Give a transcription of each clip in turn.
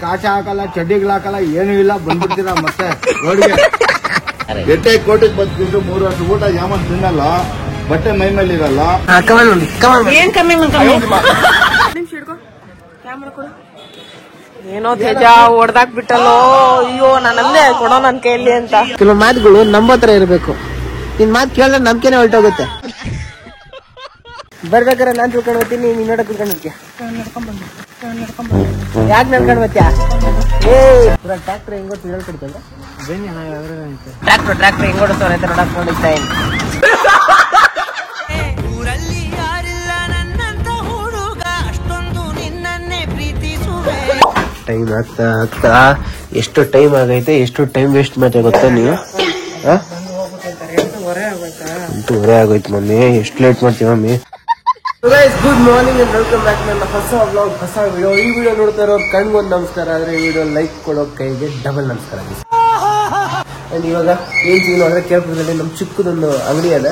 ಕಾಚ ಹಾಕಲ್ಲ, ಚಡ್ಡಿಗಳು ಹಾಕಲ್ಲ, ಏನು ಇಲ್ಲ, ಬಂದ್ಬಿಡ್ತೀರಾ ಮತ್ತೆ ರೋಡ್ಗೆ. ಎಟ್ಟೆ ಕೋಟಿಗೆ ಬಂದ್ಬಿಟ್ಟು 3 ವರ್ಷ ಊಟ ಯಾಮನ್ ತಿನ್ನಲ್ಲ, ಬಟ್ಟೆ ಮೈ ಮೇಲೆ ಇರಲ್ಲ. ಏನ್ ಕಮ್ಮಿ ಏನೋ ತೇಜ ಹೊಡ್ದಾಕ್ ಬಿಟ್ಟಲ್ಲೋ. ಅಯ್ಯೋ ನಾನಂದೆ ಕೊಡೋ ನನ್ ಕೈಯಲ್ಲಿ ಅಂತ. ಕೆಲವು ಮಾತುಗಳು ನಮ್ಮ ಹತ್ರ ಇರ್ಬೇಕು. ನಿನ್ ಮಾತು ಕೇಳಿದ್ರೆ ನಂಬಿಕೆನೆ ಹೊರಟೋಗುತ್ತೆ. ಬರ್ಬೇಕಾರೆ ನಾನ್ ತಿಳ್ಕೊಂಡು ಹೋಗ್ತೀನಿ, ನೀನ್ ನೋಡಕ್ ತಿಳ್ಕೊಂಡು ಹೋಗ್ತೀಯ. ಯಾಕೆ ನಡ್ಕೊಂಡು ಬರ್ತೀಯ? ಟ್ರಾಕ್ಟರ್ ಹೆಂಗ್ ಗೊತ್ತು ಹೇಳ್ಕೊಡ್ತಂದ್ರೆ ಟ್ರಾಕ್ಟರ್ ಹೆಂಗ್ ಓಡಿಸ್ತವ್ರೆ ಅಂತ ನೋಡಕ್ ನೋಡಿಸ್ತಾ ಇದ್ದೀನಿ. ಟೈಮ್ ಆಗ್ತಾ ಎಷ್ಟು ಟೈಮ್ ಆಗೈತೆ, ಎಷ್ಟು ಟೈಮ್ ವೇಸ್ಟ್ ಮಾಡ್ತಾ ಗೊತ್ತಾ ನೀವು? 8:30 ಆಗೋಯ್ತು ಮಮ್ಮಿ. ಎಷ್ಟು ಲೇಟ್ ಮಾಡ್ತೀವಿ mummy? Good morning and welcome back ನನ್ನ ಹೊಸ ವ್ಲಾಗ್, ಹೊಸ ವಿಡಿಯೋ. ಈ ವಿಡಿಯೋ ನೋಡ್ತಾ ಇರೋರು ಕಣ್ಗೊಂದು ನಮಸ್ಕಾರ, ಆದ್ರೆ ಈ ವಿಡಿಯೋ ಲೈಕ್ ಕೊಡೋ ಕೈಗೆ ಡಬಲ್ ನಮಸ್ಕಾರ. ಅಂಡ್ ಇವಾಗ ಏನ್ ಸಿಗಿ ನೋಡಿದ್ರೆ ಕೇರಳದಲ್ಲಿ ನಮ್ ಚಿಕ್ಕದೊಂದು ಅಂಗಡಿ ಅದ.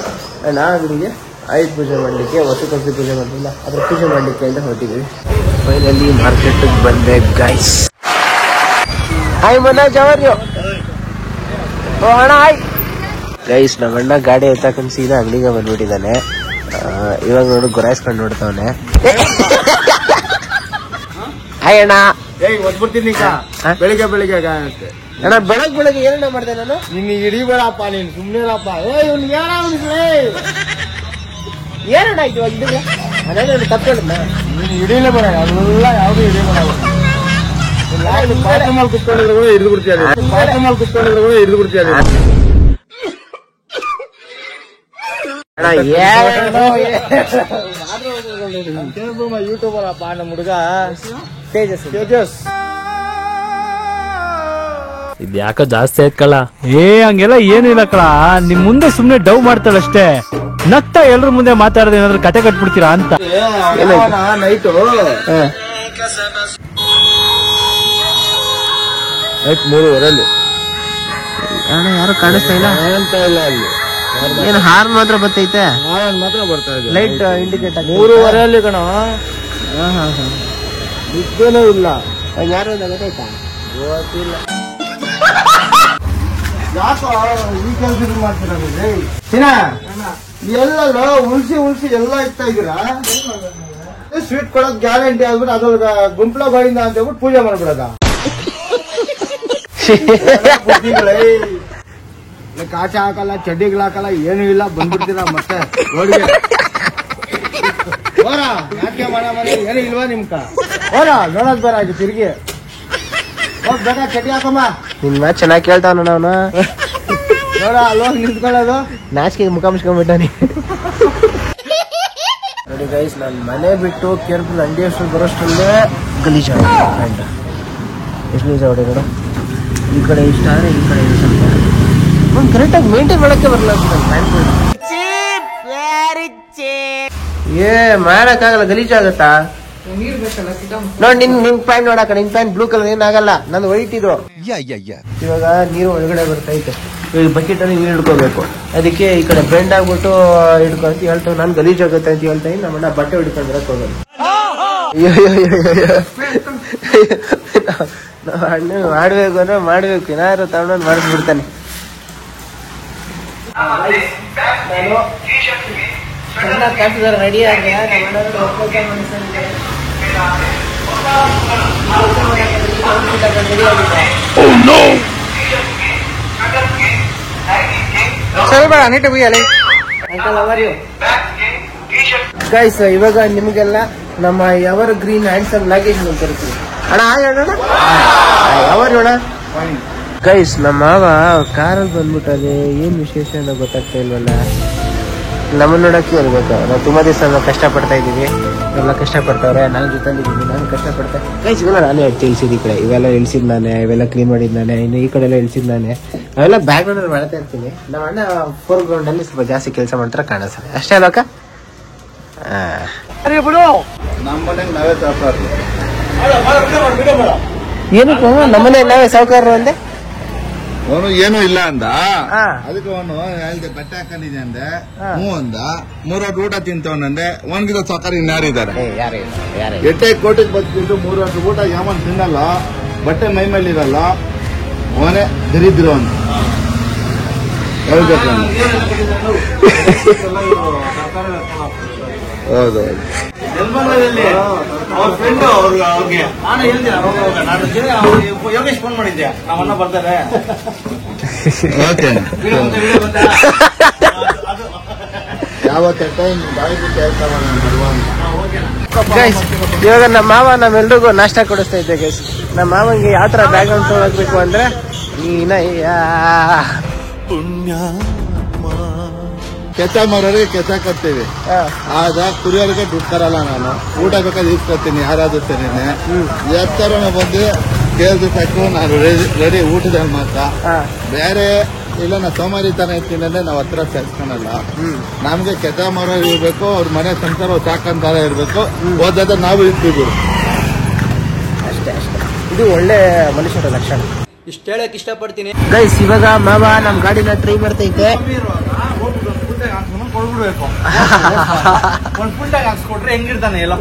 ಅಂಡ್ ಆ ಅಂಗಡಿಗೆ ಆಯುಧ ಪೂಜೆ ಮಾಡ್ಲಿಕ್ಕೆ, ವರ್ಷಕ್ಕೊಂದ್ಸತಿ ಪೂಜೆ ಮಾಡ್ಲಿಲ್ಲ, ಅದ್ರ ಪೂಜೆ ಮಾಡ್ಲಿಕ್ಕೆ ಅಂತ ಹೊರಟಿದ್ವಿ. ಫೈನಲಿ ಮಾರ್ಕೆಟ್ ಬಂದೆ ಗೈಸ್. ಹಾಯ್ ಮನೋಜ್, ಅವರ್ಯು ಅಣ್ಣ ಹಾಯ್ ಗೈಸ್. ನಮ್ಮ ಅಣ್ಣ ಗಾಡಿ ಎತ್ತಾಕೊಂಡು ಸೀದಾ ಅಂಗಡಿಗೆ ಬಂದ್ಬಿಟ್ಟಿದ್ದಾನೆ. ಇವಾಗ ನೋಡು ಗೊರಾಯಿಸ್ಕೊಂಡು ನೋಡ್ತಾವನೆ. ಹಾಯ್ ಅಣ್ಣ. ಓದ್ಬಿಡ್ತೀನಿ ಬೆಳಿಗ್ಗೆ ಅಣ್ಣ ಬೆಳಗ್ಗೆ ಏನಣ್ಣ ಮಾಡ್ದೆ ನಾನು? ನಿನ್ನ ಇಡೀ ಬೇಡಪ್ಪ, ನೀನ್ ಸುಮ್ನಿರಪ್ಪ. ಏನಣ್ಣ ಆಯ್ತು ಇವಾಗ ಇದ್ರೆ ತಪ್ಪಿಕೊಂಡ ನೀನು ಇಡೀಲೇ ಬೇಡ, ಎಲ್ಲ ಯಾವ್ದು ಇಡೀ ಬೇಡ. ಬಾತ್ರೂಮಲ್ಲಿ ಕುತ್ಕೊಂಡಿದ್ರು ಕೂಡ ಹಿಡಿದು ಬಿಡ್ತೀಯ, ಯೂಟ್ಯೂಬರ್ ಅಪ್ಪ ನಮ್ಮ ಹುಡುಗ ತೇಜಸ್. ಇದ್ಯಾಕ ಜಾಸ್ತಿ ಆಯ್ತಲ್ಲ? ಹಂಗೆಲ್ಲ ಏನು ಇಲ್ಲ ಕಳ, ನಿಮ್ ಮುಂದೆ ಸುಮ್ನೆ ಡವ್ ಮಾಡ್ತಾಳಷ್ಟೇ. ನಗ್ತಾ ಎಲ್ರ ಮುಂದೆ ಮಾತಾಡದೆ ಏನಾದ್ರು ಕತೆ ಕಟ್ಬಿಡ್ತೀರಾ ಅಂತ. ನೈಟು 3:30 ಅಣ್ಣ ಯಾರು ಕಾಣಿಸ್ತಾ ಇಲ್ಲ ಅಂತ ಇಲ್ಲ. ಅಲ್ಲಿ ಏನು ಹಾರ್ನ್ ಮಾತ್ರ ಬರ್ತೈತೆ, ಮಾತ್ರ ಬರ್ತಾ ಇದೆ. ಲೈಟ್ ಇಂಡಿಕೇಟ್ 3:30 ಕಣ. ನಿದ್ದೇನೂ ಇಲ್ಲ. ಯಾರು ಗೊತ್ತಾಯ್ತಾ? ಗೊತ್ತಿಲ್ಲ. ಯಾಕೋ ಈ ಕೆಲಸ ಮಾಡ್ತೀರ ಎಲ್ಲರೂ ಉಳ್ಸಿ ಎಲ್ಲ ಇಕ್ತಾ ಇದ್ದೀರಾ? ಸ್ವೀಟ್ ಕೊಡೋದ್ ಗ್ಯಾರಂಟಿ ಆಗ್ಬಿಟ್ಟು ಅದ್ರ ಗುಂಪ್ಲ ಗೋಳಿಂದ ಅಂತ ಹೇಳ್ಬಿಟ್ಟು ಪೂಜೆ ಮಾಡ್ಬಿಡದ. ಕಾಚ ಹಾಕಲ್ಲ, ಚಡ್ಡಿಗಳು ಹಾಕಲ್ಲ, ಏನು ಇಲ್ಲ, ಬಂದ್ಬಿಡ್ತೀರಾ ಮತ್ತೆ ರೋಡ್ಗೆ. ಹೋರ ಯಾಕೆ ಮನೆ ಏನು ಇಲ್ವಾ ನಿಮ್ಕ? ಹೋರ ನೋಡೋದ್ ಬೇಡ ಆಯ್ತು ತಿರ್ಗಿ ಹೋಗ್ ಬೇಡ. ಚಡ್ಡಿ ಹಾಕಮ್ಮ. ನಿನ್ ಮಾತು ಚೆನ್ನಾಗಿ ಕೇಳ್ತಾವ ಅವನು. ನೋಡ ಅಲ್ಲೋಗಿ ನಿಂತ್ಕೊಳ್ಳೋದು. ನಾಚಿಕೆ ಮುಖ ಮುಚ್ಕೊಂಡ್ಬಿಟ್ಟಾನಿ. ನೋಡಿ ಗೈಸ್, ನಾನು ಮನೆ ಬಿಟ್ಟು ಕೇರ್ಪುಲ್ ಅಂಡಿ ಅಷ್ಟು ಬರೋಷ್ಟಲ್ಲೇ ಗಲೀಜ್ ಆಗಿದೆ. ಎಷ್ಟು ಗಲೀಜ್ ಆಗಿದೆ ನೋಡು. ಈ ಕಡೆ ಇಷ್ಟ ಆದರೆ ಈ ಕಡೆ ಸ್ವಲ್ಪ ಒಂದು ಕರೆಕ್ಟಾಗಿ ಮೇಂಟೈನ್ ಮಾಡೋಕ್ಕೆ ಬರಲ್ಲ. ಮಾಡಕ್ಕಾಗಲ್ಲ, ಗಲೀಜ್ ಆಗತ್ತಾ? ನೋಡಿ ನಿನ್ ಪ್ಯಾಂಟ್ ನೋಡಕ, ನಿನ್ ಪ್ಯಾಂಟ್ ಬ್ಲೂ ಕಲರ್ ಏನಾಗಲ್ಲ, ನಂದು ವೈಟ್ ಇದು. ಇವಾಗ ನೀರು ಒಳಗಡೆ ಬರ್ತೈತೆ, ಬಕೆಟ್ ಅಲ್ಲಿ ನೀರು ಹಿಡ್ಕೋಬೇಕು. ಅದಕ್ಕೆ ಈ ಕಡೆ ಬೆಂಡ್ ಆಗ್ಬಿಟ್ಟು ಹಿಡ್ಕೊ ಅಂತ ಹೇಳ್ತೇವೆ. ನಾನು ಗಲೀಜ್ ಆಗುತ್ತೆ ಅಂತ ಹೇಳ್ತಾ ಇದ್ದೀನಿ. ನಮ್ಮಣ್ಣ ಬಟ್ಟೆ ಹಿಡ್ಕೊಂಡು ಬರಕ್ ಹೋಗೋದು. ಅಣ್ಣ ಮಾಡ್ಬೇಕು ಅಂದ್ರೆ ಮಾಡ್ಬೇಕು, ಏನಾದ್ರು ತಗೊಂಡು ಮಾಡಿಸ್ಬಿಡ್ತಾನೆ. ರೆಡಿ ಆಗಿ ಗೈಸ್, ಇವಾಗ ನಿಮ್ಗೆಲ್ಲ ನಮ್ಮ ಎವರ್ ಗ್ರೀನ್ ಹ್ಯಾಂಡ್ಸಮ್ ನಾಗೇಶ್ ಅಂತ ಕರಿತೀವಿ. ಅಣ್ಣ ಹೇಳೋಣ ಯಾವಾಗ ನೋಡ ಗೈಸ್. ನಮ್ಮ ಮಾವ ಕಾರಲ್ಲಿ ಬಂದ್ಬಿಟ್ಟದೆ, ಏನ್ ವಿಶೇಷ ಅನ್ನೋ ಗೊತ್ತಾಗ್ತಾ ಇಲ್ವಲ್ಲ. ನಮ್ಮನ್ನ ನೋಡಕ್ಕೆ ಇರ್ಬೇಕು. ನಾವು ತುಂಬಾ ದಿವಸ ಕಷ್ಟಪಡ್ತಾ ಇದೀವಿ, ಎಲ್ಲ ಕಷ್ಟಪಡ್ತಾವ್ರೆ. ನಾನು ಜೊತೆಲಿದ್ದೀನಿ, ನಾನು ಕಷ್ಟಪಡ್ತಾ ಗೈಸ್. ಇವೆಲ್ಲ ನಾನೇ ಇಳಿಸಿದ್, ಈ ಕಡೆ ಇವೆಲ್ಲ ಇಳಿಸಿದ್ ನಾನೇ, ಇವೆಲ್ಲ ಕ್ಲೀನ್ ಮಾಡಿದ್ ನಾನೇ, ಇನ್ನು ಈ ಕಡೆ ಎಲ್ಲ ಇಳಿಸಿದ್ ನಾನೇ. ಅವೆಲ್ಲ ಬ್ಯಾಕ್ ಗ್ರೌಂಡ್ ಮಾಡ್ತಾ ಇರ್ತೀನಿ. ನಮ್ಮ ಅಣ್ಣ ಫೋರ್ ಗ್ರೌಂಡ್ ಅಲ್ಲಿ ಸ್ವಲ್ಪ ಜಾಸ್ತಿ ಕೆಲಸ ಮಾಡ್ತಾರೆ ಕಾಣಿಸ್ತದೆ ಅಷ್ಟೇ ಅಲ್ಲಕ್ಕ. ನಮ್ಮ ಮನೆಗೆ ನಾವೇ ಸಾಕಾರ. ಏನಕ್ಕೆ ನಮ್ಮನೆ ನಾವೇ ಸಾವುಕಾರರು ಅಂದೆ? ಅವನು ಏನೂ ಇಲ್ಲ ಅಂದ. ಅದಕ್ಕೆ ಅವನು ಹೇಳ್ದೆ ಬಟ್ಟೆ ಹಾಕೊಂಡಿದ್ದೆ ಅಂದೆ. ಹ್ಞೂ ಅಂದ. 3 ವರ್ಷ ಊಟ ತಿಂತವನಂದೆ. ಒಣಗಿದ ಸಾಕಾರ ಇನ್ಯಾರಿದ್ದಾರೆ? ಎಟ್ಟೆ ಕೋಟಿಗೆ ಬಂದ್ಬಿಟ್ಟು 3 ವರ್ಷ ಊಟ ಯಾಮನ್ ತಿನ್ನಲ್ಲ, ಬಟ್ಟೆ ಮೈ ಮೇಲೆ ಇರಲ್ಲ, ಅವನೇ ದರಿದ್ರು ಅಂತ ಹೇಳ್ಬೇಕು. ಹೌದು ಯೋಗೇಶ್ ಫೋನ್ ಮಾಡಿದ್ದೆ, ನಾವನ್ನ ಬರ್ತಾರೆ. ಓಕೆ ಯಾವತ್ತ ಟೈಮ್ ಬಾಯಿ ಬಿಟ್ಟು ಹೇಳ್ತಾವ ಗೈಸ್ ಇವಾಗ ನಮ್ಮ ಮಾವ ನಮ್ಮೆಲ್ರಿಗೂ ನಾಷ್ಟ ಕೊಡಿಸ್ತಾ ಇದ್ದೆ ಗೈಸ್. ನಮ್ಮ ಮಾವಂಗೆ ಯಾವ ತರ ಬ್ಯಾಗ್ ಗ್ರೌಂಡ್ ತೊಗೊಳಕ್ಬೇಕು ಅಂದ್ರೆ ಕೆಚ ಮಾರೋರಿಗೆ ಕೆಚ ಕೊಡ್ತೀವಿ, ಆಗ ಕುರಿಯೋರಿಗೆ ದುಡ್ಡು ತರಲ್ಲ. ನಾನು ಊಟ ಬೇಕಾದ್ರೆ ಇಸ್ಕೊತೀನಿ ಯಾರಾದ್ರೂ ಸರಿನೆ. ಎತ್ತರನ ಬಂದು ಕೇಳಿದ್ರೆ ಸಾಕು, ನಾನು ರೆಡಿ ಊಟದಲ್ಲಿ ಮಾತ್ರ. ಬೇರೆ ಇಲ್ಲ ನಾ ಸೋಮಾರಿ ತನ ಇರ್ತೀನಿ ಅಂದ್ರೆ ನಾವ್ ಹತ್ರ ಸೇರ್ಸ್ಕೊಳಲ್ಲ. ನಮ್ಗೆ ಕೆಚ ಮಾರೋರು ಇರ್ಬೇಕು, ಅವ್ರ ಮನೆ ಸಂಸಾರ ಸಾಕಂತಾರ ಇರ್ಬೇಕು, ಓದಾದ ನಾವು ಇರ್ತೀವಿ. ಅಷ್ಟೇ ಅಷ್ಟೇ, ಇದು ಒಳ್ಳೆ ಮನುಷ್ಯರ ಲಕ್ಷಣ. ಇಷ್ಟ ಹೇಳಕ್ ಇಷ್ಟಪಡ್ತೀನಿ ಗೈಸ್. ಇವಾಗ ಮಾವ ನಮ್ ಗಾಡಿನ ಟ್ರೈ ಮಾಡ್ತೈತೆ. ಕೊಡ್ಬಿಡ್ಬೇಕು, ಒಂದ್ ಫುಲ್ಟಾಗ ಹಾಕ್ಸ್ಕೊಟ್ರೆ ಹೆಂಗಿರ್ತಾನೆ ಎಲ್ಲ.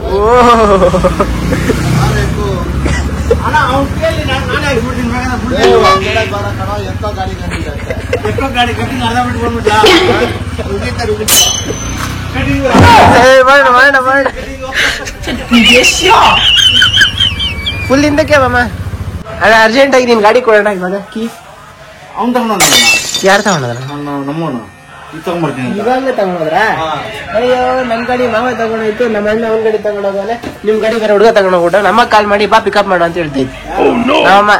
ಅಣ್ಣ ಅವ್ನು ಕೇಳಿ ನಾನೇ ಹಾಕ್ಬಿಡ್ತೀನಿ. ಎಷ್ಟೋ ಗಾಡಿ ಕಟ್ಟಿಂಗ್ ಅರ್ಧ ಬಿಟ್ಟು ಬಂದ್ಬಿಟ್ಟ. ಫುಲ್ ಹಿಂದಕ್ಕೆ ಮಾಮ. ಅಲ್ಲ ಅರ್ಜೆಂಟ್ ಆಗಿ ನಿನ್ ಗಾಡಿ ಕೊಡೋಣ ಇವಾಗ. ಕೀ ಅವ್ನು ತಗೊಂಡ, ಯಾರು ತಗೊಂಡ್ರ? ನಮ್ಮವನು ಈಗ ತಗೊಂಡ್ಬರ್ತೀನಿ. ಇವಾಗಲೇ ತಗೊಂಡ್ರ? ಅಯ್ಯೋ ನಮ್ ಗಾಡಿ ಮಾವ ತಗೊಂಡೋಯ್ತು, ನಮ್ಮ ಅಣ್ಣ ಅವ್ನ ಗಾಡಿ ತಗೊಂಡೋಗನೆ, ನಿಮ್ ಗಾಡಿ ಬೇರೆ ಹುಡುಗ ತಗೊಂಡೋಗ್ಬಿಟ್ಟು ನಮ್ಮ ಕಾಲ್ ಮಾಡಿ ಬಾ ಪಿಕಪ್ ಮಾಡು ಅಂತ ಹೇಳ್ತೈತಿ ನಮ್ಮಮ್ಮ.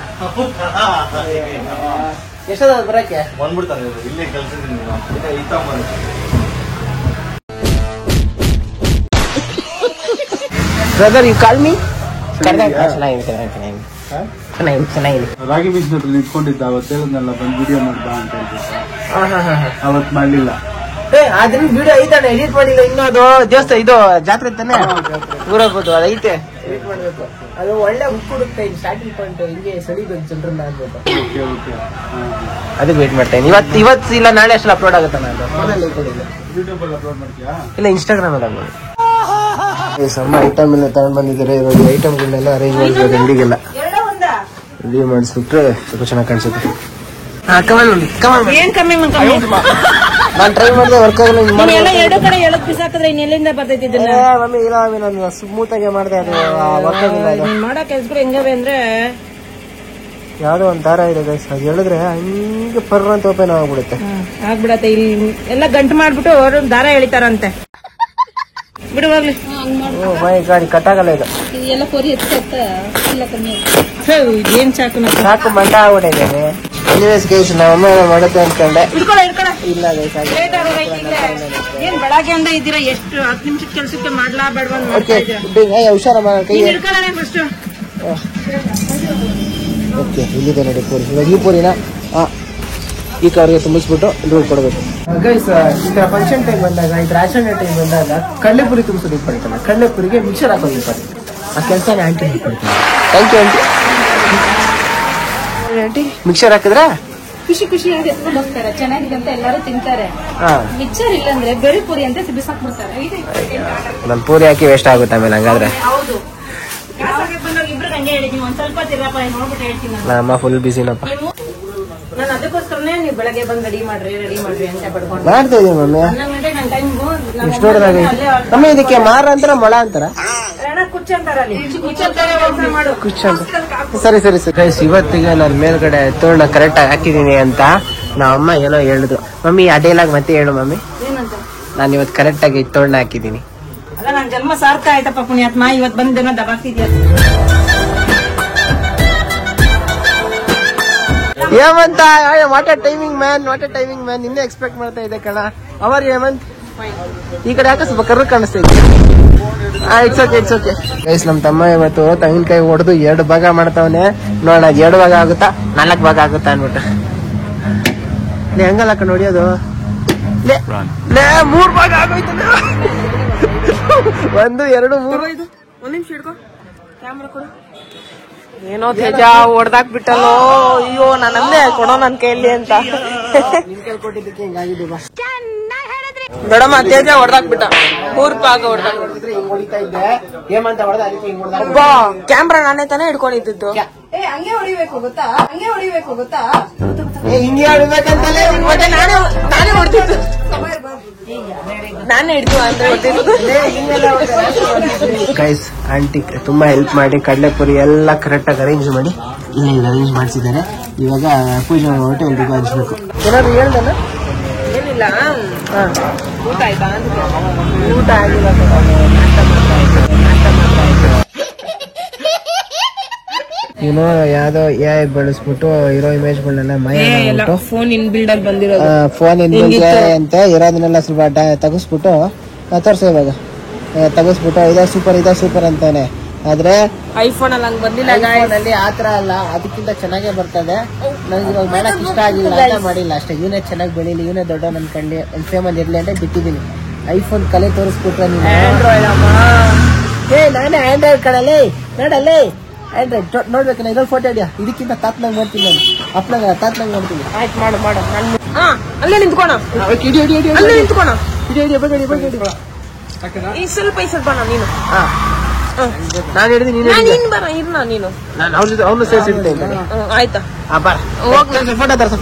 ಎಷ್ಟದ ಬರಕ್ಕೆ? ಬಂದ್ಬಿಡ್ತಾರೆ, ಇಲ್ಲೇ ಕಲ್ಸಿದ್ದೀನಿ. ಈಗ ತಗೊಂಡ್ಬರ್ತೀನಿ. Brother you call me? ಚೆನ್ನಾಗಿದೆ. ರಾಗಿ ಬೀಚ್ ಹತ್ರ ನಿಂತ್ಕೊಂಡಿದ್ದ, ಅವತ್ತು ಹೇಳಿದ್ನಲ್ಲ ಬಂದು ವಿಡಿಯೋ ಮಾಡ್ಬಾ ಅಂತ ಹೇಳ್ಬಿಟ್ಟು ಅವತ್ ಮಾಡ್ಲಿಲ್ಲ. ಅದ್ರಿಂದ ವಿಡಿಯೋ ಐತಾನೆ, ಎಡಿಟ್ ಮಾಡಿಲ್ಲ ಇನ್ನು. ಅದು ದೇವಸ್ಥಾನ ಇದು ಜಾತ್ರೆ ತಾನೆ ಊರಾಗ್ಬೋದು, ಅದು ಐತೆ ಎಡಿಟ್ ಮಾಡ್ಬೇಕು. ಅದು ಒಳ್ಳೆ ಹುಡುಕ್ತಾ ಇದ್ದೀನಿ, ಸ್ಟಾರ್ಟಿಂಗ್ ಪಾಯಿಂಟ್ ಹಿಂಗೆ ಸಡಿಬೇಕು ಜನರನ್ನ ಆಗ್ಬೋದು. ಅದು ವೇಟ್ ಮಾಡ್ತಾ ಇದ್ದೀನಿ. ಇವತ್ತು ಇಲ್ಲ ನಾಳೆ ಅಷ್ಟು ಅಪ್ಲೋಡ್ ಆಗುತ್ತೆ. ನಾನು ಯೂಟ್ಯೂಬ್ ಅಲ್ಲಿ ಅಪ್ಲೋಡ್ ಮಾಡ್ತೀಯಾ? ಇಲ್ಲ ಇನ್ಸ್ಟಾಗ್ರಾಮ್ ಅಲ್ಲಿ ಆಗ್ಬೋದು. ಸಮ್ಮ ಐಟಮ್ ಎಲ್ಲ ತಗೊಂಡ್ ಬಂದಿದ್ದಾರೆ. ಇವಾಗ ಐಟಮ್ಗಳನ್ನೆಲ್ಲ ಅರೇಂಜ್ ಮಾಡಿದ್ದಾರೆ ಅಂಗಡಿಗೆಲ್ಲ ರೆಡಿ ಮಾಡಿಸ್ಬಿಟ್ರೆ ಸ್ವಲ್ಪ ಚೆನ್ನಾಗಿ ಕಾಣಿಸುತ್ತೆ. ಏನ್ ಕಮ್ಮಿ ನಾನು ಟ್ರೈ ಮಾಡಿದೆ, ವರ್ಕ್ ಆಗಲ್ಲ. ಎರಡು ಕಡೆ ಎಳಕ್ ಬಿಸಾಕಿದ್ರೆ ಇನ್ನೆಲ್ಲಿಂದ ಬರ್ತೈತಿ ಇದನ್ನ? ಮಮ್ಮಿ ಇಲ್ಲ ಮಮ್ಮಿ, ನಾನು ಸ್ಮೂತ್ ಆಗಿ ಮಾಡಿದೆ, ಅದು ವರ್ಕ್ ಆಗಿಲ್ಲ. ನೀನ್ ಮಾಡೋ ಕೆಲ್ಸಗಳು ಹೆಂಗವೆ ಅಂದ್ರೆ ಯಾವ್ದೋ ಒಂದ್ ದಾರ ಇದೆ ಗೈಸ್, ಅದು ಹೇಳಿದ್ರೆ ಹಂಗೆ ಪರ್ರ ಅಂತ ಓಪನ್ ಆಗ್ಬಿಡುತ್ತೆ. ಆಗ್ಬಿಡತ್ತೆ. ಇಲ್ಲಿ ಎಲ್ಲ ಗಂಟು ಮಾಡ್ಬಿಟ್ಟು ಅವರು ದಾರ ಎಳಿತಾರಂತೆ. ಬಿಡುವಾಗ್ಲಿ ಗಾಡಿ ಕಟ್ಟಾಗಲ್ಲ ಇದು. ಏನ್ ಸಾಕು ಸಾಕು ಮಂಟ ಆಗ್ಬಿಟ್ಟಿದ್ದೇನೆ. ಎನಿವೇಸ್ ಗೈಸ್, ನಮ್ಮಮ್ಮ ಮಾಡುತ್ತೆ ಅನ್ಕೊಂಡೆ. ಇಲ್ಲ ಗೈಸ್, ಏನ್ ಬೆಳಗ್ಗೆ ಅಂದ ಇದ್ದೀರಾ? ಎಷ್ಟು 10 ನಿಮಿಷದ ಕೆಲ್ಸಕ್ಕೆ ಮಾಡ್ಲಾ ಬೇಡವಾ? ಹುಷಾರ ಕೈ. ಫಸ್ಟ್ ಓಕೆ, ಇಲ್ಲಿದೆ ನೋಡಿ ಪೂರಿ. ಇವಾಗ ಈ ಪೂರಿನ ಈ ಕಾರ್ಗೆ ತುಂಬಿಸ್ಬಿಟ್ಟು ದುಡ್ಡು ಕೊಡಬೇಕು ಗೈಸ್. ಈ ತರ ಫಂಕ್ಷನ್ ಟೈಮ್ ಬಂದಾಗ, ಈ ರೇಷನ್ ಟೈಮ್ ಬಂದಾಗ ಕಡ್ಲೆಪುರಿ ತುಂಬಿಸೋದು ಇಟ್ಕೊಳ್ತಾನೆ. ಕಡ್ಲೆಪುರಿಗೆ ಮಿಕ್ಸರ್ ಹಾಕೋದು ಇಟ್ಕೊಳ್ತೀನಿ. ಆ ಕೆಲಸನ ಆಂಟಿ ಇಟ್ಕೊಳ್ತೀನಿ. Thank you aunty. Aunty mixer ಹಾಕಿದ್ರೆ ಖುಷಿ ಖುಷಿಯಾಗಿ ಎತ್ಕೊಂಡು ಹೋಗ್ತಾರೆ, ಚೆನ್ನಾಗಿದೆ ಅಂತ ಎಲ್ಲರೂ ತಿಂತಾರೆ. ಮಿಕ್ಸರ್ ಇಲ್ಲಂದ್ರೆ ಬೆಳೆ ಪೂರಿ ಅಂತ ಬಿಸಾಕ್ಬಿಡ್ತಾರೆ. ನನ್ ಪೂರಿ ಹಾಕಿ ವೇಸ್ಟ್ ಆಗುತ್ತೆ ಆಮೇಲೆ. ಹಂಗಾದ್ರೆ ಹೌದು, ಇಬ್ರು ಹಂಗೆ ಹೇಳಿದೀನಿ, ಒಂದ್ ಸ್ವಲ್ಪ ತಿರ್ರಪ್ಪ ನೋಡ್ಬಿಟ್ಟು ಹೇಳ್ತೀನಿ. ನಮ್ಮ ಫುಲ್ ಬಿಸಿನಪ್ಪ. ನಾನು ಅದಕ್ಕೋಸ್ಕರನೇ ನೀವು ಬೆಳಗ್ಗೆ ಬಂದು ರೆಡಿ ಮಾಡ್ರಿ ಅಂತ ಪಡ್ಕೊಂಡು ಮಾಡ್ತಾ ಇದೀವಿ ಮಮ್ಮಿ. 11 ಗಂಟೆ ನನ್ನ ಟೈಮ್ಗೂ ಎಷ್ಟು ನೋಡಿದಾಗ ಮಮ್ಮಿ ಇದಕ್ಕೆ ಮಾರ ಅಂತಾರ ಮೊಳ ಅಂತಾರ? ಕುಚ್ಚ ಅಂತಾರ ಅಲ್ಲಿ, ಕುಚ್ಚ ಮಾಡು. ಕುಚ್ಚ ಅಂತ. ಸರಿ ಸರಿ ಸರಿ ಗೈಸ್, ಇವತ್ತಿಗೆ ನಾನು ಮೇಲ್ಗಡೆ ತೋರಣ ಕರೆಕ್ಟ್ ಆಗಿ ಹಾಕಿದೀನಿ ಅಂತ ನಮ್ಮಮ್ಮ ಏನೋ ಹೇಳಿದ್ರು. ಮಮ್ಮಿ ಅದೇಲಾಗ ಮತ್ತೆ ಹೇಳು ಮಮ್ಮಿ. ಏನಂತ? ನಾನು ಇವತ್ತು ಕರೆಕ್ಟ್ ಆಗಿ ತೋರಣ ಹಾಕಿದೀನಿ. ಅಲ್ಲ, ನನ್ ಜನ್ಮ ಸಾರ್ಥ ಆಯ್ತಪ್ಪ ಪುಣ್ಯಾತ್ಮ. ಇವತ್ತು ಬಂದೇನೋ ದಬಾಕ್ತಿದ್ಯಾ? Hemanta, what a timing man, what a timing man. ನಿನ್ನೆ ಎಕ್ಸ್ಪೆಕ್ಟ್ ಮಾಡ್ತಾ ಇದ್ದೆ ಕಣ. ಅವರ್ ಹೇಮಂತ್ ಈ ಕಡೆ ಯಾಕೆ ಸ್ವಲ್ಪ ಕರ್ರ ಕಾಣಿಸ್ತಾ ಇದ್ದೆ. It's okay it's okay guys. ನಮ್ ತಮ್ಮ ಇವತ್ತು ತೆಂಗಿನಕಾಯಿ ಹೊಡೆದು 2 ಭಾಗ ಮಾಡ್ತಾವನೆ. ನೋಡೋಣ 2 ಭಾಗ ಆಗುತ್ತಾ 4 ಭಾಗ ಆಗುತ್ತಾ ಅನ್ಬಿಟ್ಟು. ಹಂಗಲ್ಲ ಕಣ ಹೊಡಿಯೋದು. 3 ಭಾಗ ಆಗೋಯ್ತು. 1 2 3. ಒಂದ್ ನಿಮಿಷ ಹಿಡ್ಕೊ, ಕ್ಯಾಮ್ರಾ ಕೊಡು. ಏನೋ ತೇಜ ಹೊಡ್ದಾಕ್ ಬಿಟ್ಟಲ್ಲೋ. ಅಯ್ಯೋ ನಾನಂದೆ ಕೊಡೋ ನನ್ ಕೈಯಲ್ಲಿ ಅಂತ. ಕೊಟ್ಟಿದ್ದಕ್ಕೆ ಹಿಂಗಾಗಿದೆ. ಬಾ ದೊಡ್ಡಮ್ಮ, ತೇಜ ಹೊಡ್ದಾಕ್ ಬಿಟ್ಟ. 3 ಭಾಗ ಹೊಡ್ದಾಕ್ ಹಿಂಗ್ ಹೊಡಿತಾ ಇದ್ದೆ. ಹೇಮಂತ ಹೊಡೆದ, ಅದಕ್ಕೆ ಹಿಂಗ್ ಹೊಡೆದ. ಕ್ಯಾಮ್ರಾ ನಾನೇ ತಾನೇ ಹಿಡ್ಕೊಂಡಿದ್ದು. ಹಂಗೆ ಹೊಡಿಬೇಕು ಗೊತ್ತಾ, ಹಂಗೆ ಹೊಡಿಬೇಕು ಗೊತ್ತಾ. ಹಿಂಗೆ ಆಡ್ಬೇಕಂತಲೇ ನಾನೇ ಹೊಡ್ತಿದ್ದು, ನಾನೇ ಹಿಡ್ದು ಅಂದ್ರೆ ಗೈಸ್. ಆಂಟಿ ತುಂಬಾ ಹೆಲ್ಪ್ ಮಾಡಿ ಕಡಲೆಪುರಿ ಎಲ್ಲ ಕರೆಕ್ಟ್ ಆಗಿ ಅರೇಂಜ್ ಮಾಡಿ ಅರೇಂಜ್ ಮಾಡಿಸಿದ್ದಾರೆ. ಇವಾಗ ಪೂಜೆ ಹೊರಟು ಎಲ್ರಿಗೂ ಹಂಚ್ಬೇಕು. ಏನಾದ್ರು ಹೇಳ್ದಲ್ಲ? ಏನಿಲ್ಲ. ಊಟ ಆಯ್ತಾ? ಊಟ ಆಗಿಲ್ಲ. ಏನೋ ಯಾವ್ದೋ AI ಬಳಸ್ಬಿಟ್ಟು ಇರೋ ಇಮೇಜ್ಗಳನ್ನೆಲ್ಲ ಫೋನ್ ಇನ್ ಬಿಲ್ಡ್ ಆಗಿ ಬಂದಿರೋದು. ಫೋನ್ ಅಂತ ಇರೋದನ್ನೆಲ್ಲ ಸ್ವಲ್ಪ ತೆಗಿಸ್ಬಿಟ್ಟು ತೋರ್ಸ ಇವಾಗ ತೆಗಿಸ್ಬಿಟ್ಟು ಇದ ಸೂಪರ್ ಅಂತಾನೆ. ಆದ್ರೆ ಐಫೋನ್ ಅಲ್ಲಿ ಹಂಗ್ ಬಂದಿಲ್ಲ. ಅಲ್ಲಿ ಆತರ ಅಲ್ಲ, ಅದಕ್ಕಿಂತ ಚೆನ್ನಾಗೇ ಬರ್ತದೆ. ನನಗೆ ಇವಾಗ ಮಾಡಕ್ ಇಷ್ಟ ಆಗಿಲ್ಲ ಅಂತ ಮಾಡಿಲ್ಲ ಅಷ್ಟೇ. ಇವನೇ ಚೆನ್ನಾಗಿ ಬೆಳೀಲಿ, ಇವನೇ ದೊಡ್ಡ ಅನ್ಕೊಂಡಿ ಒಂದ್ ಫೇಮಸ್ ಇರ್ಲಿ ಅಂತ ಬಿಟ್ಟಿದ್ದೀನಿ. ಐಫೋನ್ ಕಲೆ ತೋರಿಸ್ಬಿಟ್ರೆ ನೀನು ನಾನೇ ಆಂಡ್ರಾಯ್ಡ್ ಕಡಲೆ ನೋಡಲ್ಲೇ ಆಂಡ್ರಾಯ್ಡ್ ನೋಡ್ಬೇಕು. ನಾ ಇದ್ರಲ್ಲಿ ಫೋಟೋ ಹಿಡಿಯ, ಇದಕ್ಕಿಂತ ತಾತ್ನಾಗ ಮಾಡ್ತೀನಿ ನಾನು. ಅಪ್ನಾಗ ತಾತ್ನಾಗ ಮಾಡ್ತೀನಿ. ಆಯ್ತು ಮಾಡು. ಅಲ್ಲೇ ನಿಂತ್ಕೋಣ, ಅಲ್ಲೇ ನಿಂತ್ಕೋಣ. ಈ ಸ್ವಲ್ಪ ನೀನು ನಾನು ಹಿಡಿದು ನೀನ್ ಬರ ಇರ್ನ ನೀನು. ನಾನು ಅವ್ನು ಸೇರಿಸಿರ್ತೇನೆ. ಆಯ್ತಾ ಫೋಟೋ ತರ್ಸ.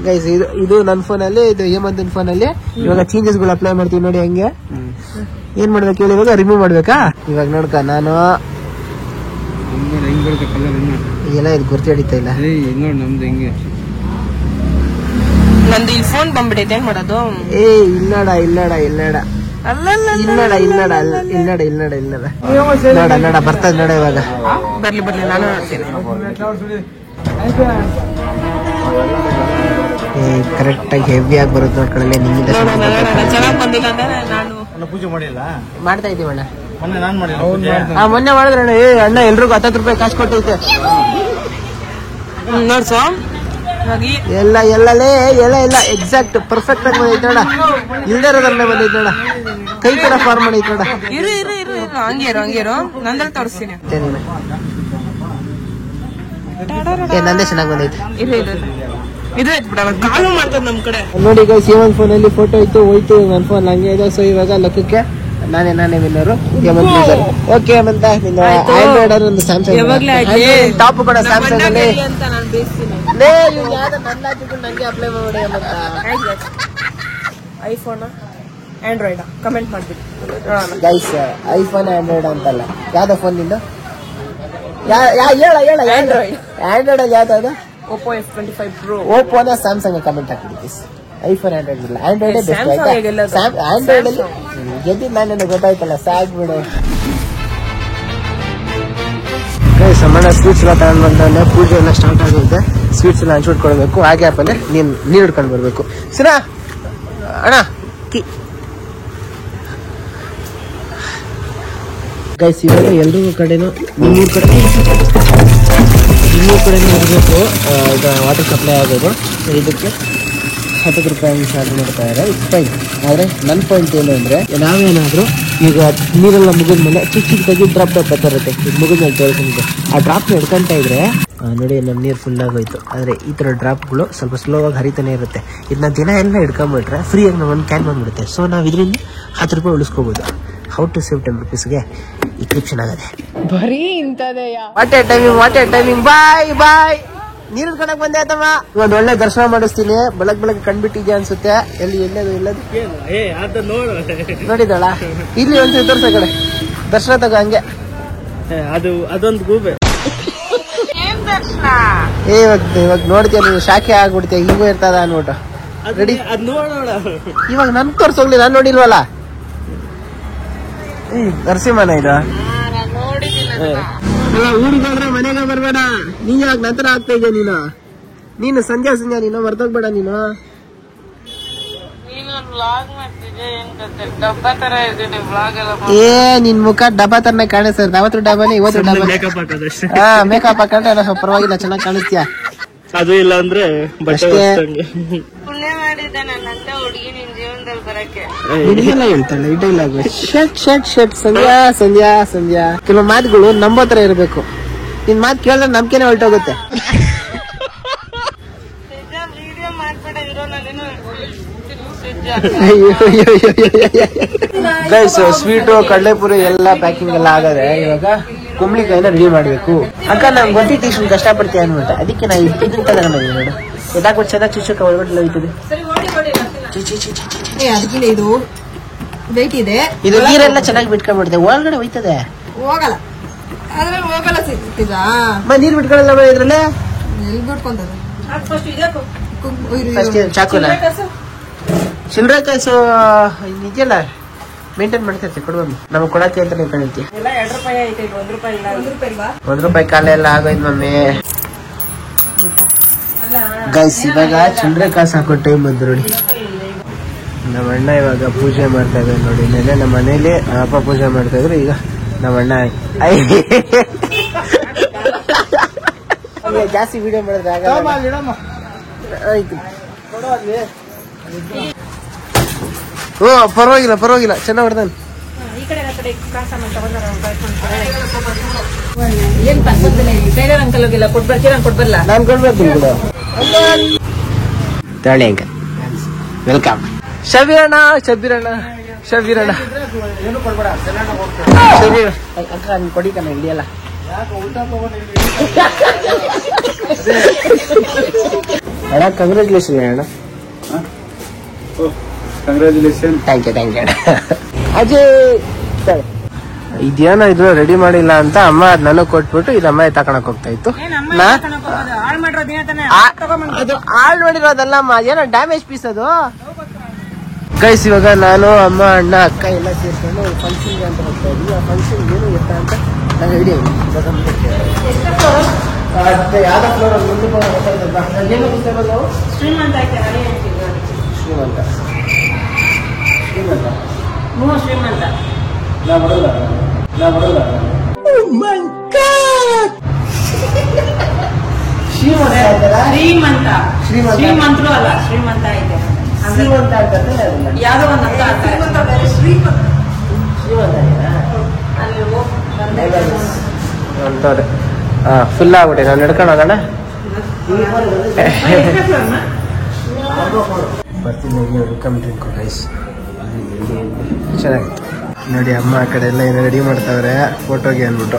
ಗೈಸ್ ಇದು ನನ್ನ ಫೋನಲ್ಲಿ, ಇದು ಹೇಮಂತನ್ ಫೋನಲ್ಲಿ. ಇವಾಗ ಚೇಂಜಸ್ ಗಳು ಅಪ್ಲೈ ಮಾಡ್ತೀವಿ ನೋಡಿ. ಹಂಗೆ ಏನ್ ಮಾಡ್ಬೇಕು ಹೇಳಿ, ಇವಾಗ ರಿಮೂವ್ ಮಾಡ್ಬೇಕಾ? ಇವಾಗ ನೋಡ್ಕ ನಾನು ಎಲ್ಲ ಇದು ಗುರ್ತಿ ಹಿಡಿತಾ ಇಲ್ಲ. ನಂದು ಇಲ್ಲಿ ಫೋನ್ ಬಂದ್ಬಿಡೈತೆ, ಏನ್ ಮಾಡೋದು? ಇಲ್ಲಡ ಬರ್ತದ ನೋಡ. ಇವಾಗ ಬರ್ಲಿ ನಾನು ನೋಡ್ತೀನಿ. ಕರೆಕ್ಟ್ ಆಗಿ ಹೆವಿ ಆಗಿ ಬರುತ್ತೆ ನೋಡ್ಕೊಳ್ಳಿ. ನಿಮ್ಮಿಂದ ಚೆನ್ನಾಗ್ ಬಂದಿಲ್ಲ ಅಂದ್ರೆ ನಾನು ಪೂಜೆ ಮಾಡಿಲ್ಲ, ಮಾಡ್ತಾ ಇದೀವಿ ಅಣ್ಣ. ಮೊನ್ನೆ ನಾನ್ ಮಾಡಿಲ್ಲ. ಮೊನ್ನೆ ಮಾಡಿದ್ರಣ್ಣ. ಅಣ್ಣ ಎಲ್ರಿಗೂ 10 ರೂಪಾಯಿ ಕಾಸು ಕೊಟ್ಟೈತೆ. ನೋಡ್ಸೋ ಎಲ್ಲ ಎಕ್ಸಾಕ್ಟ್ ಪರ್ಫೆಕ್ಟ್ ಆಗಿ ಬಂದೈತೆ ನೋಡ. ಇಲ್ದೇ ಇರೋದ್ರಲ್ಲೇ ಬಂದೈತೆ ನೋಡ. ಕೈ ಕೂಡ ಫಾರ್ಮ್ ಮಾಡೈತೆ ನೋಡ. ಇರು ಹಂಗೇರು ನಂದಲ್ಲಿ ತೋರಿಸ್ತೀನಿ. ನಂದೇ ಚೆನ್ನಾಗಿ ಬಂದೈತೆ. ಇದು ಕಾಲು ಮಾಡ್ತದ ನಮ್ ಕಡೆ. ನೋಡಿ ಈಗ ಹೇಮಂತ್ ಫೋನ್ ಅಲ್ಲಿ ಫೋಟೋ ಇತ್ತು, ಹೋಯ್ತು. ನನ್ನ ಫೋನ್ ಹಂಗೆ ಇದೆ. ಸೊ ಇವಾಗ ಲೆಕ್ಕಕ್ಕೆ ನಾನೇ ವಿನ್ನರು. ಓಕೆ ಹೇಮಂತ, ನಿನ್ನ ಆಂಡ್ರಾಯ್ಡ್ ಅವ್ರ ಒಂದು ಸ್ಯಾಮ್ಸಂಗ್ ಟಾಪ್ ಕೂಡ ಸ್ಯಾಮ್ಸಂಗ್ ಅಲ್ಲಿ ನಂಗೆ ಅಪ್ಲೈ ಮಾಡಿ. ಐಫೋನ್ ಆಂಡ್ರಾಯ್ಡ್ ಕಮೆಂಟ್ ಮಾಡ್ಬಿಟ್ಟು ಗೈಸ್. ಐಫೋನ್ ಆಂಡ್ರಾಯ್ಡ್ ಅಂತಲ್ಲ, ಯಾವ್ದೋ ಫೋನ್ ನಿಂದು? ಹೇಳ ಆಂಡ್ರಾಯ್ಡ್ ಅಲ್ಲಿ ಯಾವ್ದು? Oppo F25 Pro. ಓಪೋನ ಸ್ಯಾಮ್ಸಂಗ್ ಕಮೆಂಟ್ ಹಾಕಿದ್ವಿ. ಐಫೋನ್ ಆಂಡ್ರಾಯ್ಡ್ ಇಲ್ಲ, ಆಂಡ್ರಾಯ್ಡ್ ಬೆಸ್ಟ್. ಆಂಡ್ರಾಯ್ಡ್ ಅಲ್ಲಿ ಗೆದ್ದಿದ್ದು ನಾನು ಗೊತ್ತಾಯ್ತಲ್ಲ, ಸಾಕ್ ಬಿಡು. ಸಮಾನ ಸ್ವೀಟ್ಸ್ ಎಲ್ಲ ತಗೊಂಡ್ ಬಂದ್ರೆ ಪೂಜೆ ಎಲ್ಲ ಸ್ಟಾರ್ಟ್ ಆಗುತ್ತೆ. ಸ್ವೀಟ್ಸ್ ಎಲ್ಲ ಹಂಚ್ಬಿಟ್ಕೊಳ್ಬೇಕು. ಹಾಗೆ ಆಪಲ್ಲಿ ನೀರು ಹಿಡ್ಕೊಂಡು ಬರ್ಬೇಕು. ಸರಾ ಅಣ್ಣ ಗೈಸ್, ಇವಾಗ ಎಲ್ರಿಗೂ ಕಡೆನೂ ನಿಮ್ಮೂರ್ ಕಡೆನೂ ಇರಬೇಕು. ಈಗ ವಾಟರ್ ಸಪ್ಲೈ ಆಗೋದು. ಇದಕ್ಕೆ 10 ರೂಪಾಯಿ ಚಾರ್ಜ್ ಮಾಡ್ತಾ ಇದ್ದಾರೆ. It's fine. ಆದರೆ ನನ್ನ ಪಾಯಿಂಟ್ ಏನು ಅಂದರೆ, ನಾವೇನಾದರೂ ಈಗ ನೀರೆಲ್ಲ ಮುಗಿದ್ಮೇಲೆ ಚಿಕ್ಕದಾಗಿ ಡ್ರಾಪ್ ಬರ್ತಿರುತ್ತೆ. ಈಗ ಮುಗಿದ್ಮೇಲೆ ತೋರಿಸ್ತಿದ್ದೆ, ಆ ಡ್ರಾಪ್ನ ಹಿಡ್ಕೊಂತ ಇದ್ರೆ ನೋಡಿ ನಮ್ಮ ನೀರು ಫುಲ್ ಆಗೋಯ್ತು. ಆದರೆ ಈ ಥರ ಡ್ರಾಪ್ಗಳು ಸ್ವಲ್ಪ ಸ್ಲೋ ಆಗಿ ಹರಿತಾನೆ ಇರುತ್ತೆ. ಇದನ್ನ ದಿನ ಎಲ್ಲ ಹಿಡ್ಕೊಂಬಿಟ್ರೆ ಫ್ರೀಯಾಗಿ ನಾವು ಒಂದು ಕ್ಯಾನ್ ಬಂದ್ಬಿಡುತ್ತೆ. ಸೊ ನಾವು ಇದರಿಂದ 10 ರೂಪಾಯಿ ಉಳಿಸ್ಕೋಬೋದು. ಹೌ ಟು ಸೇವ್ 10 ರೂಪೀಸ್ಗೆ ಈ ಕ್ಲಿಪ್ ಚೆನ್ನಾಗಿದೆ. ಬರೀ ಇಂಥದೇ. What a timing. ಬಾಯ್. ನೀರು ಕಣಕ್ ಬಂದೆ ಆಯ್ತಮ್ಮ. ಒಂದು ಒಳ್ಳೆ ದರ್ಶನ ಮಾಡಿಸ್ತೀನಿ. ಬೆಳಗ್ಗೆ ಕಂಡ್ಬಿಟ್ಟಿದ್ಯಾ ಅನ್ಸುತ್ತೆ. ಎಲ್ಲದು ನೋಡಿದಳ? ಇಲ್ಲಿ ಒಂದು ತೋರ್ಸ ಕಡೆ ದರ್ಶನ ತಗೋ. ಹಂಗೆ ಅದೊಂದು ಗೂಬೆ. ಇವಾಗ ನೋಡ್ತೀಯ ನೀನು, ಶಾಖೆ ಆಗ್ಬಿಡ್ತೀಯ. ಹಿಂಗೂ ಇರ್ತದ ಅನ್ಬಿಟ್ಟು ರೆಡಿ. ಇವಾಗ ನನ್ ತೋರ್ಸೋಗ್ಲಿ, ನಾನ್ ನೋಡಿಲ್ವಲ್ಲ. ನರಸಿಂಹನ ಇದು. ಊರಿಗೆ ಹೋದ್ರೆ ಮನೆಗೆ ಬರ್ಬೇಡ. ನೀನ್ ಯಾಕೆ ನಂತರ ಆಗ್ತಾ ಇದೆಯಾ ನೀನು ಸಂಧ್ಯಾ ನೀನು ಮರ್ತೋಗ್ಬೇಡ. ನೀನು ನಿನ್ ಮುಖ ಡಬ್ಬಾ ತರನೇ ಕಾಣಿಸ್ತದೆ. ಅವತ್ತು ಡಬ್ಬನೇ ಇವತ್ತು ಡಬ್ಬ. ಮೇಕಪ್ ಹಾಕೊಂಡ್ರೆ ಸ್ವಲ್ಪ ಪರವಾಗಿಲ್ಲ, ಚೆನ್ನಾಗಿ ಕಾಣಿಸ್ತೀಯ. ಅದು ಇಲ್ಲ ಅಂದ್ರೆ ಹೇಳ್ತಾಳೆ ಡೈಲಾಗ್. ಶರ್ಟ್ ಸಂಧ್ಯಾ ಕೆಲವು ಮಾತುಗಳು ನಂಬೋ ತರ ಇರ್ಬೇಕು. ನಿನ್ ಮಾತು ಕೇಳಿದ್ರೆ ನಂಬಿಕೆನೆ ಹೊರಟೋಗುತ್ತೆ. ಗೈಸ್, ಸ್ವೀಟು ಕಡಲೆಪುರಿ ಎಲ್ಲ ಪ್ಯಾಕಿಂಗ್ ಎಲ್ಲ ಆಗದೆ. ಇವಾಗ ಕುಂಬಳಿಕಾಯಿನ ರೆಡಿ ಮಾಡ್ಬೇಕು. ಅಕ್ಕ ನಂಗೆ ಗೊತ್ತಿತ್ತು ಇಷ್ಟು ಕಷ್ಟ ಪಡ್ತೀಯ ಅನ್ಬಿಟ್ಟೆ, ಅದಕ್ಕೆ ನಾ ಇದನ್ನ ತಗೊಂಡು ಬಂದಿದ್ದೀನಿ ನೋಡು. ಇದಾಗ್ಬಿಟ್ಟು ಚೆನ್ನಾಗಿ ಚುಚ್ಚಕ್ಕ ಒಳಗಡೆ ಹೋಯ್ತದೆ. ಅದಕ್ಕಿಲ್ಲ ಇದು ವೆಯ್ಟ್ ಇದೆ. ಇದು ನೀರೆಲ್ಲ ಚೆನ್ನಾಗಿ ಬಿಟ್ಕೊಂಡ್ಬಿಡ್ತದೆ, ಒಳಗಡೆ ಹೋಯ್ತದೆ. ಹೋಗಲ್ಲ ಅದ್ರಲ್ಲಿ ಹೋಗಲ್ಲ ಸಿಗ್ತಿದಾ ನೀರ್ ಬಿಟ್ಕೊಳ್ಳಲ್ಲ ಇದ್ರಲ್ಲೇ. ಎಲ್ಲಿ ಬಿಟ್ಕೊಂತದೆ ಫಸ್ಟ್ ಚಾಕುನ ಚಿಲ್ಲರೆ ಕಾಸು ಇದೆಯಲ್ಲ ಮೇಂಟೈನ್ ಮಾಡ್ತಿರ್ತೀವಿ. ಕೊಡ್ಬಮ್ಮಿ ನಮಗ್ ಕೊಡಕ್ಕೆ ಅಂತ ಕಳಿತಿ. ₹1 ಕಾಲ ಎಲ್ಲ ಆಗೋಯ್ತು ಮಮ್ಮಿ. ಗೈಸ್ ಇವಾಗ ಚಿಲ್ಲರೆ ಕಾಸು ಹಾಕೋ ಟೈಮ್ ಬಂದು ನೋಡಿ. ನಮ್ಮ ಅಣ್ಣ ಇವಾಗ ಪೂಜೆ ಮಾಡ್ತಾ ಇದ್ದಾರೆ ನೋಡಿ. ನೆನ್ನೆ ನಮ್ಮ ಮನೇಲಿ ಅಪ್ಪ ಪೂಜೆ ಮಾಡ್ತಾ ಇದ್ರು, ಈಗ ನಮ್ಮ ಅಣ್ಣ ಜಾಸ್ತಿ ವಿಡಿಯೋ ಮಾಡಿದ್ರೆ ಆಗಲ್ಲ. ಆಯ್ತು ಓ ಪರವಾಗಿಲ್ಲ ಚೆನ್ನಾಗ್ ಹೊಡ್ದಾನೆ. ಏನ್ ಟೈಲರ್ ಅಂಕಲ್ ಹೋಗಿಲ್ಲ ಕೊಟ್ಬರ್ತೀರ ನಾನು ಕೊಡ್ಬೇಕು ಕೂಡ. ತಾಳಿ ಅಂಕ ವೆಲ್ಕಮ್. ಶಬೀರಣ್ಣ ಅಕ್ಕ ಕೊಡಿಕಣ್ಣ ಹಿಡಿಯಲ್ಲ. ಅಣ್ಣ ಕಂಗ್ರಾಚುಲೇಷನ್ ಅಣ್ಣ. ಕಂಗ್ರಾಚುಲೇಷನ್. ಥ್ಯಾಂಕ್ ಯು ಅಣ್ಣ. ಅಜಯ್ ಇದೇನೋ ಇದು ರೆಡಿ ಮಾಡಿಲ್ಲ ಅಂತ ಅಮ್ಮ ಅದ್ ನನಗ್ ಕೊಟ್ಬಿಟ್ಟು ಇದು ಅಮ್ಮ ತಕೊಳಕ್ ಹೋಗ್ತಾ ಇತ್ತು. ಅದು ಹಾಳ್ ಮಾಡಿರೋದಲ್ಲ ಅಮ್ಮ, ಏನೋ ಡ್ಯಾಮೇಜ್ ಪೀಸ್ ಅದು. ಗೈಸ್ ಇವಾಗ ನಾನು ಅಮ್ಮ ಅಣ್ಣ ಅಕ್ಕ ಎಲ್ಲ ಸೇರ್ಕೊಂಡು ಫಂಕ್ಷನ್ಗೆ ಅಂತ ಹೋಗ್ತಾ ಇದ್ವಿ. ಆ ಫಂಕ್ಷನ್ ಏನು ಎತ್ತ ಅಂತ ನಂಗೆ ಐಡಿಯಾ ಇಲ್ಲ. ಯಾವ್ದೋ ಫ್ಲೋರ್ ಮುಂದೆ ಶ್ರೀಮಂತ ನಾ ಬರೋಲ್ಲ. ಶ್ರೀಮಂತರು ಅಲ್ಲ, ಶ್ರೀಮಂತ ಐತೆ. ಯಾವ್ದೋ ಒಂದು ಅಂತವ್ರೆ ಫುಲ್ ಆಗ್ಬಿಟ್ಟೆ. ನಾನು ನಡ್ಕೊಂಡು ಹೋಗೋಣ ಬರ್ತೀನಿ. ವೆಲ್ಕಮ್ ಡ್ರಿಂಕ್ ರೈಸ್ ಚೆನ್ನಾಗಿತ್ತು ನೋಡಿ. ಅಮ್ಮ ಆ ಕಡೆ ಎಲ್ಲ ಏನೋ ರೆಡಿ ಮಾಡ್ತಾವ್ರೆ ಫೋಟೋಗೆ ಅಂದ್ಬಿಟ್ಟು.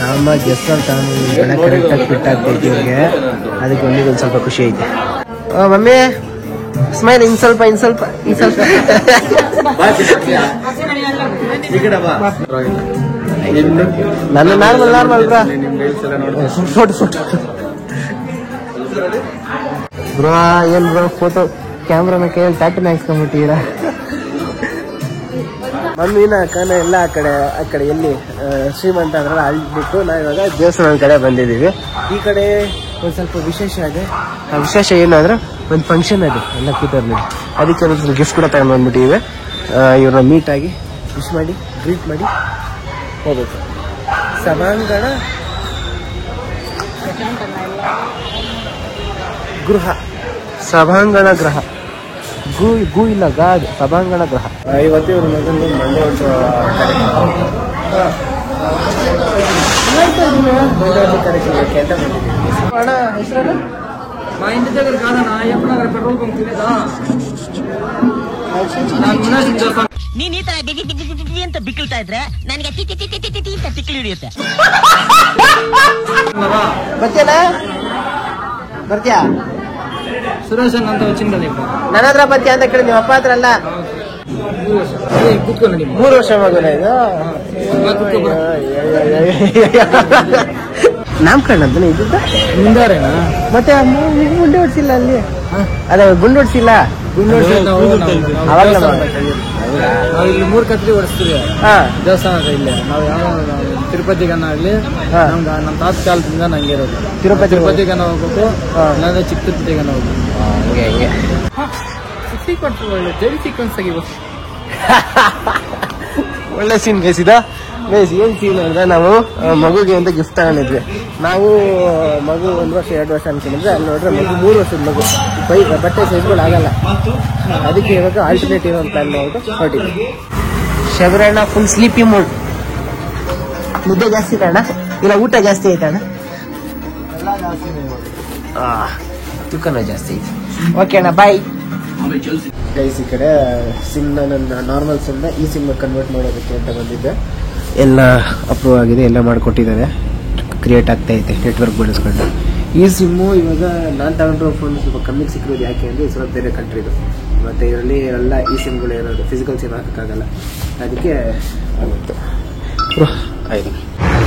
ನಮ್ಮ ಗೆಸ್ಟಲ್ಲಿ ತಗೊಂಡು ಕರೆಕ್ಟಾಗಿ ಫಿಟ್ ಆಗ್ತೈತಿ ಇವ್ರಿಗೆ. ಅದಕ್ಕೆ ಒಂದು ಸ್ವಲ್ಪ ಖುಷಿ ಐತೆ. ಮಮ್ಮಿ ಸ್ಮೈಲ್ ಇನ್ ಸ್ವಲ್ಪ ನನ್ನ ನಾರ್ಮಲ್ ಫೋಟೋ ಬ್ರೋ. ಏನ್ ಬ್ರೋ ಫೋಟೋ ಕ್ಯಾಮ್ರಾನ ಕೈಯಲ್ಲಿ ಟ್ಯಾಟನ್ ಹಾಕ್ಸ್ಕೊಂಡ್ಬಿಟ್ಟಿರ. ಮಮ್ಮಿನ ಅಕ್ಕನ ಎಲ್ಲ ಆ ಕಡೆ ಎಲ್ಲಿ ಶ್ರೀಮಂತ ಅಂದ್ರೆ ಅಳ್ಬಿಟ್ಟು ನಾವು ಇವಾಗ ದೇವಸ್ಥಾನದ ಕಡೆ ಬಂದಿದ್ದೀವಿ. ಈ ಕಡೆ ಒಂದು ಸ್ವಲ್ಪ ವಿಶೇಷ ಇದೆ. ಆ ವಿಶೇಷ ಏನು ಅಂದ್ರೆ ಒಂದು ಫಂಕ್ಷನ್ ಇದೆ ಎಲ್ಲ ಕೂತರ್ಲಿ. ಅದಕ್ಕೆ ಒಂದು ಗಿಫ್ಟ್ ಕೂಡ ತಗೊಂಡು ಬಂದ್ಬಿಟ್ಟಿವೆ. ಇವ್ರನ್ನ ಮೀಟ್ ಆಗಿ ವಿಶ್ ಮಾಡಿ ಗ್ರೀಟ್ ಮಾಡಿ ಹೋಗ್ಬೇಕು. ಸಭಾಂಗಣ ಗೃಹ ಗು ಇಲ್ಲ ಗಾದ್ ಸಭಾಂಗಣ ಗೃಹ. ಇವತ್ತು ಇವ್ರ ಮಗಂದು ಮಂಡ್ಯ ಕಾರ್ಯಕ್ರಮಕ್ಕೆ ಅಂತ ಬಂದಿದ್ದೀವಿ. ಅಣ್ಣ ಹೆಸರು మా ఇంటి దగ్గర కాదన్నా ఎప్పుడు అక్కడ పెట్రోల్ బంక్ తినేదా ನೀನ್ ಈ ತರ ಅಂತ ಬಿಕ್ಕಳ್ತಾ ಇದ್ರೆ ನನಗೆ ಅಂತ ತಿಕ್ಲಿ ಹಿಡಿಯುತ್ತೆ. ಬರ್ತೀಯಾ సురేష్ ಅಂತ వచ్చిందా నీకు? ನನ್ನ ಹತ್ರ ಬರ್ತೀಯಾ ಅಂತ ಕೇಳಿ ನಿಮ್ಮ ಅಪ್ಪ ಹತ್ರ ಅಲ್ಲ. ಕೂತ್ಕೊಂಡು 3 ವರ್ಷ ಮಗುನ ಇದು ನಾಮಕರಣ ಅಂತ ಇದ್ದ ಮುಂದಾರೇನಾ? ಮತ್ತೆ ಗುಂಡು ಹೊಡ್ಸಿಲ್ಲ ಅಲ್ಲಿ. ಅದೇ ಗುಂಡು ಹೊಡ್ಸಿಲ್ಲ. ನಾವು ಇಲ್ಲಿ 3 ಕತ್ರಿ ಹೊಡಿಸ್ತೀವಿ ದೇವಸ್ಥಾನ ಇಲ್ಲಿ. ನಾವು ಯಾವ ತಿರುಪತಿಗನ್ನ ಆಗ್ಲಿ ನಮ್ಮ ತಾತ ಕಾಲದಿಂದ ನಂಗೆ ಇರೋದು. ತಿರುಪತಿಗನ್ನ ಹೋಗ್ಬೇಕು, ಇಲ್ಲಾಂದ್ರೆ ಚಿಕ್ಕ ತಿರುಪತಿಗನ್ನ ಹೋಗ್ಬೇಕು. ಸೀಕ್ವೆನ್ಸ್ ಒಳ್ಳೆ ಜೈಲ್ ಸೀಕ್ವೆನ್ಸ್ ಆಗಿವ ಒಳ್ಳೆ ಸೀನ್ ಗೈಸಿದ. ಏನ್ ಸೀನ್ ಅಂದ್ರೆ ನಾವು ಮಗುಗೆ ಅಂತ ಗಿಫ್ಟ್ ತಗೊಂಡಿದ್ವಿ. ನಾವು ಮಗು 1 ವರ್ಷ 2 ವರ್ಷ ಅನ್ಕೊಂಡಿದ್ರೆ ಅಲ್ಲಿ ನೋಡ್ರೆ ಮಗು 3 ವರ್ಷದ ಮಗು. ಬಟ್ಟೆ ಸೈಜ್ಗಳು ಆಗಲ್ಲ. ಅದಕ್ಕೆ ಇವಾಗ ಆಲ್ಟರ್ನೇಟಿವ್ ಅಂತ ಪ್ಲಾನ್ ಮಾಡ್ಬಿಟ್ಟು ಹೊರಟಿದ್ವಿ. ಶಬರಣ್ಣ ಫುಲ್ ಸ್ಲೀಪಿ ಮೂಡ್. ಮುದ್ದೆ ಜಾಸ್ತಿ ಇದೆ ಅಣ್ಣ ಇಲ್ಲ ಊಟ ಜಾಸ್ತಿ ಐತೆ ಅಣ್ಣ? ತೂಕನೂ ಜಾಸ್ತಿ ಐತೆ. ಓಕೆ ಅಣ್ಣ ಬಾಯ್. ಗೈಸ್ ಈ ಕಡೆ ಸಿಮ್ನ ನನ್ನ ನಾರ್ಮಲ್ ಸಿಮ್ನ ಈ ಸಿಮ್ ಕನ್ವರ್ಟ್ ಮಾಡೋದಕ್ಕೆ ಅಂತ ಬಂದಿದ್ದೆ. ಎಲ್ಲ ಅಪ್ರೂವ್ ಆಗಿದೆ, ಎಲ್ಲ ಮಾಡಿಕೊಟ್ಟಿದ್ದಾರೆ, ಕ್ರಿಯೇಟ್ ಆಗ್ತಾ ಐತೆ ನೆಟ್ವರ್ಕ್ ಬಳಸ್ಕೊಂಡು. ಈ ಸಿಮ್ಮು ಇವಾಗ ನಾನು ತಗೊಂಡಿರೋ ಫೋನ್ ಸ್ವಲ್ಪ ಕಮ್ಮಿಗೆ ಸಿಕ್ಕಿರೋದು. ಯಾಕೆ ಅಂದರೆ ಸ್ವಲ್ಪ ಬೇರೆ ಕಂಟ್ರಿದು, ಮತ್ತು ಇದರಲ್ಲಿ ಎಲ್ಲ ಈ ಸಿಮ್ಗಳು ಇರೋದು, ಫಿಸಿಕಲ್ ಸಿಮ್ ಹಾಕೋಕ್ಕಾಗಲ್ಲ, ಅದಕ್ಕೆ ಆಗುತ್ತೆ. ಆಯಿತು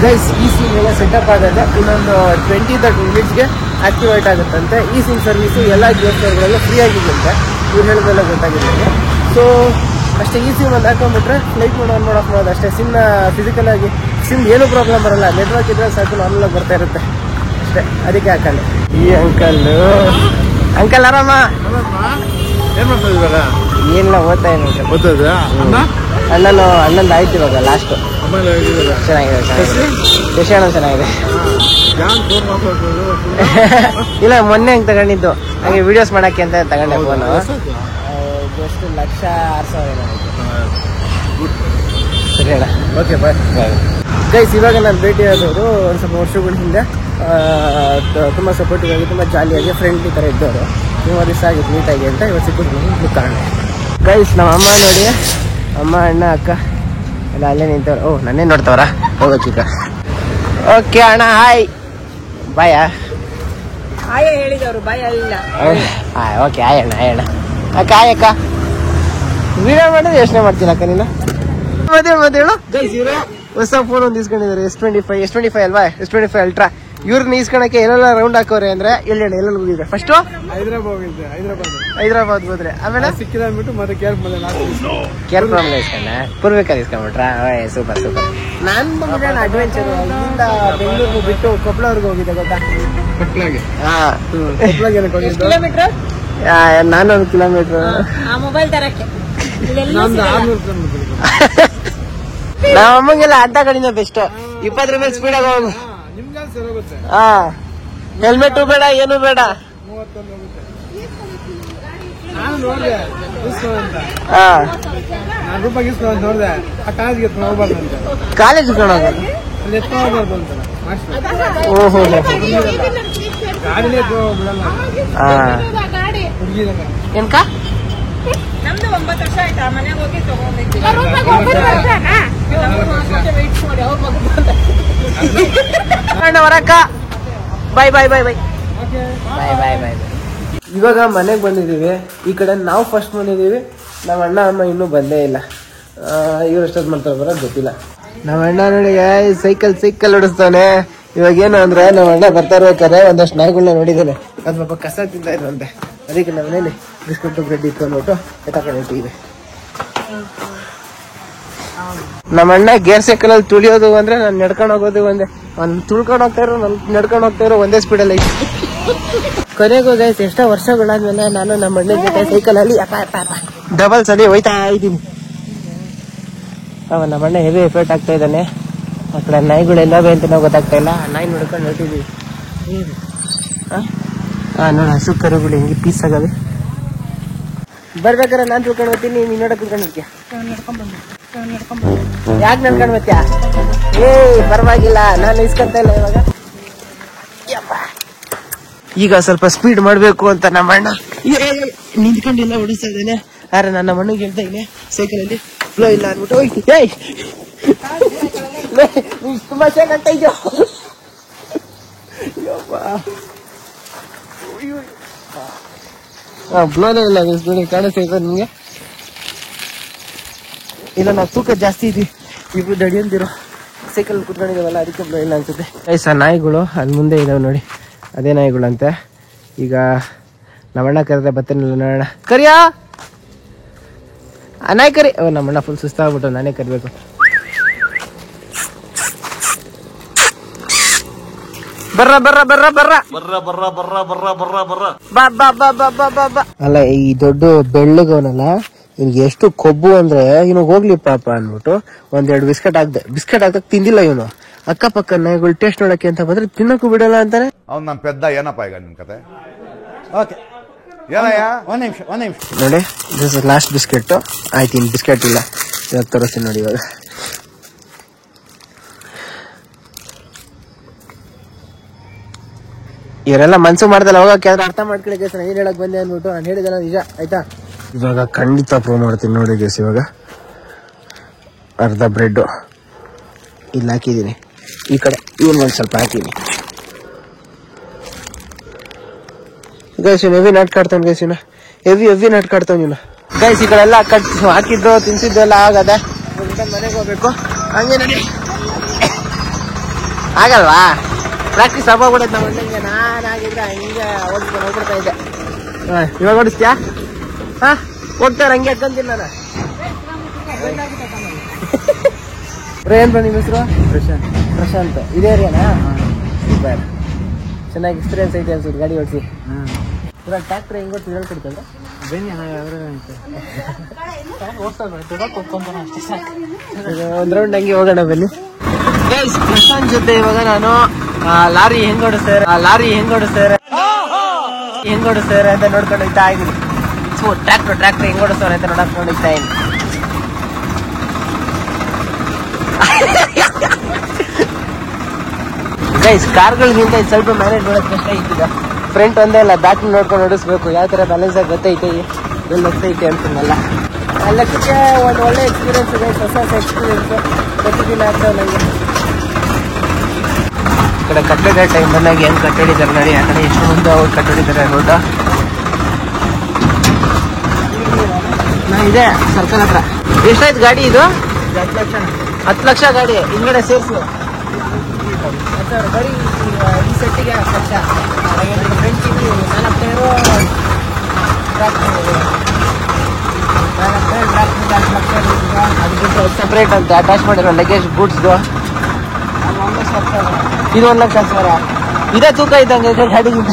ಗೈಸ್, ಈ ಸಿಮ್ ಎಲ್ಲ ಸೆಟಪ್ ಆಗುತ್ತೆ. ಇನ್ನೊಂದು 20-30 ಮಿನಿಟ್ಸ್ಗೆ ಆಕ್ಟಿವೇಟ್ ಆಗುತ್ತಂತೆ. ಈ ಸಿಮ್ ಸರ್ವಿಸು ಎಲ್ಲ ಜಿಯೋ ಸ್ಟೋರ್ಗಳೆಲ್ಲ ಫ್ರೀ ಆಗಿದ್ದಂತೆ, ಇವ್ರು ಹೇಳೋದೆಲ್ಲ ಗೊತ್ತಾಗಿಲ್ಲ. ಸೊ ಅಷ್ಟೇ, ಈ ಸಿಮ್ ಒಂದು ಹಾಕೊಂಡ್ಬಿಟ್ರೆ ಫ್ಲೈಟ್ ಮೋಡ್ ಆನ್ ಮಾಡೋಕೆ ಮಾಡೋದು ಅಷ್ಟೇ. ಸಿಮ್ನ ಫಿಸಿಕಲ್ ಆಗಿ ಸಿಮ್ ಏನೂ ಪ್ರಾಬ್ಲಮ್ ಬರೋಲ್ಲ, ನೆಟ್ವರ್ಕ್ ಇದ್ರೆ ಸಾಕು ನಾರ್ಮಲಾಗಿ ಬರ್ತಾ ಇರುತ್ತೆ ಅಷ್ಟೇ, ಅದಕ್ಕೆ ಹಾಕಲ್ಲ. ಈ ಅಂಕಲ್ ಆರಾಮ? ಏನ್ ಮಾಡ್ತಾ ಇವಾಗ? ಏನಿಲ್ಲ, ಓದ್ತಾ ಏನು ಗೊತ್ತದ ಅಣ್ಣಂದು ಆಯ್ತು ಇವಾಗ ಲಾಸ್ಟ್. ಚೆನ್ನಾಗಿದೆ ಶಶಿ ಚೆನ್ನಾಗಿದೆ. ಇಲ್ಲ, ಮೊನ್ನೆ ಹಂಗೆ ತಗೊಂಡಿದ್ದು, ಹಂಗೆ ವಿಡಿಯೋಸ್ ಮಾಡಕ್ಕೆ ಅಂತ ತಗೊಂಡೆ ಫೋನು. ಜಸ್ಟ್ 1,06,000 ಸರಿ ಅಣ್ಣ, ಓಕೆ ಬಾಯ್. ಗೈಸ್, ಇವಾಗ ನಾನು ಭೇಟಿ ಆದವರು ಒಂದು ಸ್ವಲ್ಪ ವರ್ಷಗಳ ಹಿಂದೆ ತುಂಬ ಸಪೋರ್ಟಿವ್ ಆಗಿ, ತುಂಬ ಜಾಲಿಯಾಗಿ ಫ್ರೆಂಡ್ಲಿ ಥರ ಇದ್ದವರು. ತುಂಬ ದಿವಸ ಆಗಿತ್ತು ನೀಟಾಗಿ ಅಂತ ಇವತ್ತು ಸಿಕ್ಕಿದ್ದು ಕಾರಣ. ಗೈಸ್, ನಮ್ಮ ಅಮ್ಮ ನೋಡಿ, ಅಮ್ಮ ಅಣ್ಣ ಅಕ್ಕ ಎಲ್ಲ ಅಲ್ಲೇ ನಿಂತವ್ರು. ಓ, ನನ್ನೇ ನೋಡ್ತವ್ರ, ಹೋಗೋ ಚಿಕ್ಕ. ಓಕೆ ಅಣ್ಣ, ಹಾಯ್ ಬಾಯ. ಆಯ ಹೇಳಿದವರು ಬಾಯ ಇಲ್ಲ. ಓಕೆ, ಹಾಯ್ ಅಣ್ಣ, ಹಾಯ್ ಅಣ್ಣ. ಅಕ್ಕ ಹಾಯ್ ಅಕ್ಕ. ವಿಡಿಯೋ ಮಾಡಿದ್ರೆ ಯೋಚನೆ ಮಾಡ್ತೀನಿ ಅಕ್ಕ ನೀನು. ಮತ್ತೆ ಹೇಳು. ಹೊಸ ಫೋನ್ ಒಂದು ಇಸ್ಕೊಂಡಿದ್ದಾರೆ, S25 ಅಲ್ವಾ, S25 ಅಲ್ಟ್ರಾ. ಇವ್ರನ್ನ ಇಸ್ಕೊಳಕ್ಕೆ ಎಲ್ಲೆಲ್ಲ ರೌಂಡ್ ಹಾಕೋರೆ ಅಂದ್ರೆ ಎಲ್ಲೆಲ್ಲ ಹೋಗಿದ್ರೆ ಫಸ್ಟ್ ಹೈದರಾಬಾದ್ ಹೋದ್ರೆ, ಆಮೇಲೆ ಸಿಕ್ಕಿದ ಅಂದ್ಬಿಟ್ಟು ಮತ್ತೆ ಕೇರ್ ಪ್ರಾಬ್ಲಮ್ ಇಸ್ಕೊಂಡೆ, ಪೂರ್ವಿಕಲ್ಲಿ ಇಸ್ಕೊಂಡ್ಬಿಟ್ರಾ? Super super. ನಾನು ಬಂದಿದ್ದೆ ಅಡ್ವೆಂಚರ್, ಇಲ್ಲಿಂದ ಬೆಂಗಳೂರು ಬಿಟ್ಟು ಕೊಪ್ಪಳವರೆಗೆ ಹೋಗಿದ್ದೆ ಗೊತ್ತಾ? ಕೊಪ್ಪಳಗೆ ಕಿಲೋಮೀಟರ್ 400 ಕಿಲೋಮೀಟರ್. ಮೊಬೈಲ್ ತರಕ್ಕೆ ನಮ್ಮ ಅಮ್ಮಂಗೆಲ್ಲ ಅಡ್ಡ ಕಡಿಮೆ ಬೆಸ್ಟ್. 20 ರೂಪಾಯಿ ಸ್ಪೀಡಾಗ ಹೋಗು. ಹಾ, ಹೆಲ್ಮೆಟ್ ಬೇಡ, ಏನು ಬೇಡ. ನಾನು ನೋಡಿದೆ ನೋಡಿದೆ ಆ ಕಾಲೇಜ್ಗೆ ಹೋಗ್ಬಾರ್ದು ಅಂತ, ಕಾಲೇಜ್ ಹೋಗೋದು ಅಲ್ಲಿ ಎತ್ಕೋಬಾರ್ದು ಅಂತ. ಓಹೋ, ಗಾಡಿನೇ ಬಿಡಲ್ಲ ಹುಡುಗಿ. ಏನ್ಕ ನಮ್ದು 9 ವರ್ಷ ಆಯ್ತಾ, ಮನೆಗೆ ಹೋಗಿ ತಗೊಂಡಿದ್ವಿ. ವರಕ್ಕ ಬಾಯ್ ಬಾಯ್ ಬಾಯ್ ಬಾಯ್ ಬಾಯ್ ಬಾಯ್ ಬಾಯ್. ಇವಾಗ ಮನೆಗೆ ಬಂದಿದ್ದೀವಿ. ಈ ಕಡೆ ನಾವು ಫಸ್ಟ್ ಬಂದಿದ್ದೀವಿ, ನಮ್ಮ ಅಣ್ಣ ಅಮ್ಮ ಇನ್ನೂ ಬಂದೇ ಇಲ್ಲ. ಇವ್ರು ಎಷ್ಟೊತ್ತು ಮಾಡ್ತಾರೆ ಬರೋದು ಗೊತ್ತಿಲ್ಲ. ನಮ್ಮ ಅಣ್ಣ ನೋಡಿ ಸೈಕಲ್ ಓಡಿಸ್ತಾನೆ. ಇವಾಗ ಏನು ಅಂದ್ರೆ, ನಮ್ಮ ಅಣ್ಣ ಬರ್ತಾ ಇರ್ಬೇಕಾದ್ರೆ ಒಂದಷ್ಟು ನಾಯಿಗಳನ್ನ ನೋಡಿದ್ದೇನೆ, ಅದು ಪಾಪ ಕಸ ತಿಂತಾ ಇದ್ರಂತೆ. ಅದಕ್ಕೆ ನಮ್ಮ ಮನೇಲಿ ಬಿಸ್ಕಟ್ ಬ್ರೆಡ್ ಇಟ್ಕೊಂಡ್ಬಿಟ್ಟು ಎತ್ತಾಕೊಂಡಿಟ್ಟಿವೆ. ನಮ್ಮ ಅಣ್ಣ ಗೇರ್ ಸೈಕಲ್ ಅಲ್ಲಿ ತುಳಿಯೋದು ಅಂದ್ರೆ, ನಾನು ನಡ್ಕೊಂಡು ಹೋಗೋದು ಒಂದೇ, ಅವ್ನು ತುಳ್ಕೊಂಡು ಹೋಗ್ತಾ ಇರೋ, ನಾನು ನಡ್ಕೊಂಡು ಹೋಗ್ತಾ ಇರೋ ಒಂದೇ ಸ್ಪೀಡಲ್ಲಿ ಐತಿ. ಕೊನೆಗೂ ಗೈಸ್, ಎಷ್ಟೋ ವರ್ಷಗಳಾದ್ಮೇಲೆ ನಾನು ನಮ್ಮ ಅಣ್ಣ ಜೊತೆ ಸೈಕಲ್ ಅಲ್ಲಿ ಡಬಲ್ಸ್ ಅಲ್ಲಿ ಹೋಯ್ತಾ ಇದ್ದೀನಿ. ನಮ್ಮ ಅಣ್ಣ ಹೆವಿ ಎಫೆಕ್ಟ್ ಆಗ್ತಾ ಇದ್ದಾನೆ. ಆ ಕಡೆ ನಾಯಿಗಳು ಎಲ್ಲವೇ ಅಂತ ನಾವು ಗೊತ್ತಾಗ್ತಾ ಇಲ್ಲ. ನಾಯಿ ನೋಡ್ಕೊಂಡು ಹೊರಟಿದ್ವಿ. ನೋಡ, ಹಸು ಕರುಗಳು ಹೆಂಗೆ ಪೀಸ್ ಆಗವೆ. ಬರ್ಬೇಕಾರೆ ನಾನ್ ತಿಳ್ಕೊಂಡು ಹೋಗ್ತೀನಿ, ನೀನ್ ನೋಡಕ್ ತಿಳ್ಕೊಂಡಿರ್ತೀಯ. ಯಾಕೆ ನಡ್ಕೊಂಡು ಬರ್ತೀಯ? ಪರವಾಗಿಲ್ಲ, ನಾನು ಇಸ್ಕೊಂತ ಇಲ್ಲ ಇವಾಗ. ಈಗ ಸ್ವಲ್ಪ ಸ್ಪೀಡ್ ಮಾಡ್ಬೇಕು ಅಂತ ನಮ್ಮ ಅಣ್ಣ ನಿಂತ್ಕೊಂಡಿಲ್ಲ, ಓಡಿಸ್ತಾ ಇದ್ದೇನೆ. ಆದ್ರೆ ನಾನು ನಮ್ಮ ಅಣ್ಣಗೆ ಹೇಳ್ತಾ ಇದ್ದೀನಿ, ಸೈಕಲ್ ಅಲ್ಲಿ ಫ್ಲೋ ಇಲ್ಲ ಅಂದ್ಬಿಟ್ಟು ತುಂಬಾ ಚೆನ್ನಾಗ್ತಾ ಇದೆಯೋ. ಬ್ಲೋನೇ ಇಲ್ಲ, ಕಾಣಿಸ್ತಾ ನಿಮ್ಗೆ. ಇಲ್ಲ, ನಾವು ತೂಕ ಜಾಸ್ತಿ ಇದೀವಿ, ಇಬ್ರು ದಡಿಯಂದಿರೋ ಸೈಕಲ್ ಕುತ್ಕೊಂಡಿದ್ದೀವಲ್ಲ, ಅದಕ್ಕೆ ಬ್ಲೋ ಇಲ್ಲ ಅನ್ಸುತ್ತೆ. ಆ ನಾಯಿಗಳು ಅಲ್ಲಿ ಮುಂದೆ ಇದಾವೆ ನೋಡಿ, ಅದೇ ನಾಯಿಗಳಂತೆ. ಈಗ ನಮ್ಮಣ್ಣ ಕರೆದ್ರೆ ಬತ್ತೇನಿಲ್ಲ, ನೋಡೋಣ. ಕರಿಯಾ ನಾಯಿ ಕರಿ. ನಮ್ಮಣ್ಣ ಫುಲ್ ಸುಸ್ತಾಗ್ಬಿಟ್ಟು, ನಾನೇ ಕರಿಬೇಕು. ಬರ್ರ ಬರ್ರ ಬರ್ರ ಬರ್ರ ಬರ್ರ ಬರ್ರ ಬರ್ರ ಬರ್ರ ಬರ್ರ ಬರ್ರ ಬಾ ಬಾ ಬಾ ಬಾ ಬಾ ಬಾ ಬಾ. ಅಲ್ಲ, ಈ ದೊಡ್ಡ ಬೆಳ್ಳಗವನಲ್ಲ, ಇವ್ನಿಗೆ ಎಷ್ಟು ಕೊಬ್ಬು ಅಂದ್ರೆ, ಇವನು ಹೋಗ್ಲಿ ಪಾಪ ಅಂದ್ಬಿಟ್ಟು ಒಂದೆರಡು ಬಿಸ್ಕೆಟ್ ಹಾಕ್ದಾಗ ತಿಂದಿಲ್ಲ ಇವನು. ಅಕ್ಕಪಕ್ಕ ನಾಯಿಗಳು ಟೇಸ್ಟ್ ನೋಡಕ್ಕೆ ಅಂತ ಬಂದ್ರೆ ತಿನ್ನಕ್ಕೂ ಬಿಡಲ್ಲ ಅಂತಾನೆ. ಅವ್ನು ನಮ್ಮ ಪೆದ್ದ. ಏನಪ್ಪ ಈಗ ನಿಮ್ ಕತೆ? ಓಕೆ, ಏನಯ್ಯ? ಒಂದ್ ನಿಮಿಷ ನೋಡಿ, ದಿಸ್ ಇಸ್ ಲಾಸ್ಟ್ ಬಿಸ್ಕೆಟ್. ಆಯ್ತು, ಇನ್ ಬಿಸ್ಕೆಟ್ ಇಲ್ಲ, ಇವಾಗ ತೋರಿಸ್ತೀನಿ ನೋಡಿ. ಇವಾಗ ಇವರೆಲ್ಲ ಮನ್ಸು ಮಾಡ್ದಲ್ಲ ಹೋಗಕ್ಕೆ, ಆದ್ರೆ ಅರ್ಥ ಮಾಡ್ಕೊಳ್ಳಿ. ನಾನು ಏನ್ ಹೇಳಕ್ ಬಂದೆ ಅಂದ್ಬಿಟ್ಟು ನಾನು ಹೇಳಿದೆಲ್ಲ ನಿಜ ಆಯ್ತಾ. ಇವಾಗ ಖಂಡಿತ ಪ್ರೂವ್ ಮಾಡ್ತೀನಿ ನೋಡಿ ಗೈಸ್. ಇವಾಗ ಅರ್ಧ ಬ್ರೆಡ್ ಇಲ್ಲಿ ಹಾಕಿದ್ದೀನಿ, ಈ ಕಡೆ ಇವನ್ ಒಂದು ಸ್ವಲ್ಪ ಹಾಕಿದ್ದೀನಿ ಗೈಸ್. ಹೆವಿ ನಟ್ ಕಾಡ್ತಾನೆ ಗೈಸ್, ಇನ್ನ ಹೆವಿ ನಟ್ ಕಾಡ್ತಾನೆ ಇನ್ನ ಗೈಸ್. ಈ ಕಡೆ ಎಲ್ಲ ಹಾಕಿದ್ದು ತಿನ್ಸಿದ್ದು ಎಲ್ಲ ಆಗದೆ, ಮನೆಗೆ ಹೋಗ್ಬೇಕು. ಹಂಗೆ ನೋಡಿ ಆಗಲ್ವಾ, ಪ್ರಾಕ್ಟೀಸ್ ಹಬ್ಬಬಿಡೋದು ನಮ್ಮ ಅಣ್ಣಂಗೆ. ನಾನಾಗಿದ್ರೆ ಹಂಗೆ ಓಡಿಸ್ಕೊಂಡು ಹೋಗ್ಬಿಡ್ತಾ ಇದ್ದೆ. ಇವಾಗ ಓಡಿಸ್ತೀಯಾ? ಹಾ ಹೋಗ್ತಾರೆ ಹಂಗೆ ಹಾಕೊಂತೀನಿ ನಾನು. ಏನ್ ಬನ್ನಿ ನಿಮ್ಮ ಹೆಸರು? ಪ್ರಶಾಂತ್. ಇದೇ ಏರಿಯಾನಾ? ಸೂಪರ್, ಚೆನ್ನಾಗಿ ಎಕ್ಸ್ಪೀರಿಯನ್ಸ್ ಐತೆ ಅನ್ಸುತ್ತೆ ಗಾಡಿ ಓಡಿಸಿ. ಇವಾಗ ಟ್ರ್ಯಾಕ್ಟರ್ ಹೆಂಗ್ ಓಡಿಸಿ ಹೇಳ್ಕೊಡ್ತಂದ್ರೆ ಬನ್ನಿ ಒಂದ್ ರೌಂಡ್ ಹಂಗೆ ಹೋಗೋಣ ಬನ್ನಿ. ಪ್ರಶಾಂತ್ ಜೊತೆ ಇವಾಗ ನಾನು ಲಾರಿ ಹೆಂಗ್ ಓಡಿಸ್ತಾರೆ ಅಂತ ನೋಡ್ಕೊಂಡು ಹೋಗ್ತಾ ಇದ್ದೀನಿ. ಟ್ರ್ಯಾಕ್ಟರ್ ಹೆಂಗ್ ಓಡಿಸ್ತಾರೆ ಅಂತ ನೋಡ್ಕೊಂಡು ಹೋಗ್ತಾ ಇದ್ದೀನಿ. ಗೈಸ್ ಕಾರ್ಗಳಿಗಿಂತ ಸ್ವಲ್ಪ ಮ್ಯಾನೇಜ್ ಮಾಡೋದು ಕಷ್ಟ ಐತಿದ. ಫ್ರಂಟ್ ಒಂದೇ ಅಲ್ಲ, ಬ್ಯಾಕ್ ನೋಡ್ಕೊಂಡು ಓಡಿಸ್ಬೇಕು. ಯಾವ ತರ ಬ್ಯಾಲೆನ್ಸ್ ಆಗಿ ಗೊತ್ತೈತೆ, ಎಲ್ಲಿ ಹೋಗ್ತೈತೆ ಅಂತಲ್ಲ. ಲೆಕ್ಕಕ್ಕೆ ಒಂದು ಒಳ್ಳೆ ಎಕ್ಸ್ಪೀರಿಯನ್ಸ್ ಇದೆ, ಹೊಸ ಎಕ್ಸ್ಪೀರಿಯನ್ಸ್ ಪ್ರತಿದಿನ ಆಗ್ತಾವೆ ನನಗೆ. ಈ ಕಡೆ ಕಟ್ಟಡ ಟೈಮ್ ಬಂದಾಗ ಹೆಂಗ್ ಕಟ್ಟಡಿದ್ದಾರೆ ನೋಡಿ, ಆ ಕಡೆ ಎಷ್ಟು ಮುಂದೆ ಅವ್ರು ಕಟ್ಟಡಿದ್ದಾರೆ ರೋಡ. ಇದೆ ಸರ್ಕಲ್ ಹತ್ರ. ಎಷ್ಟಾಯ್ತು ಗಾಡಿ ಇದು? 10 ಲಕ್ಷ ಗಾಡಿ ಹಿಂಗಡೆ ಸೇರಿಸು. ಬರೀ ಈ ಸೆಟ್ಟಿಗೆ 10 ಲಕ್ಷ. ಫ್ರೆಂಡ್ಸಿಗೆ 4 ಟೈರು ಅದಕ್ಕಿಂತ ಸಪ್ರೇಟ್ ಅಂತ ಅಟ್ಯಾಚ್ ಮಾಡಿರೋ ಲಗೇಜ್ ಗೂಡ್ಸ್ದು ಇದು 1 ಲಕ್ಷ ಸಾವಿರ. ಇದೇ ತೂಕ ಇದ್ದಂಗೆ ಗಾಡಿಗಿಂತ.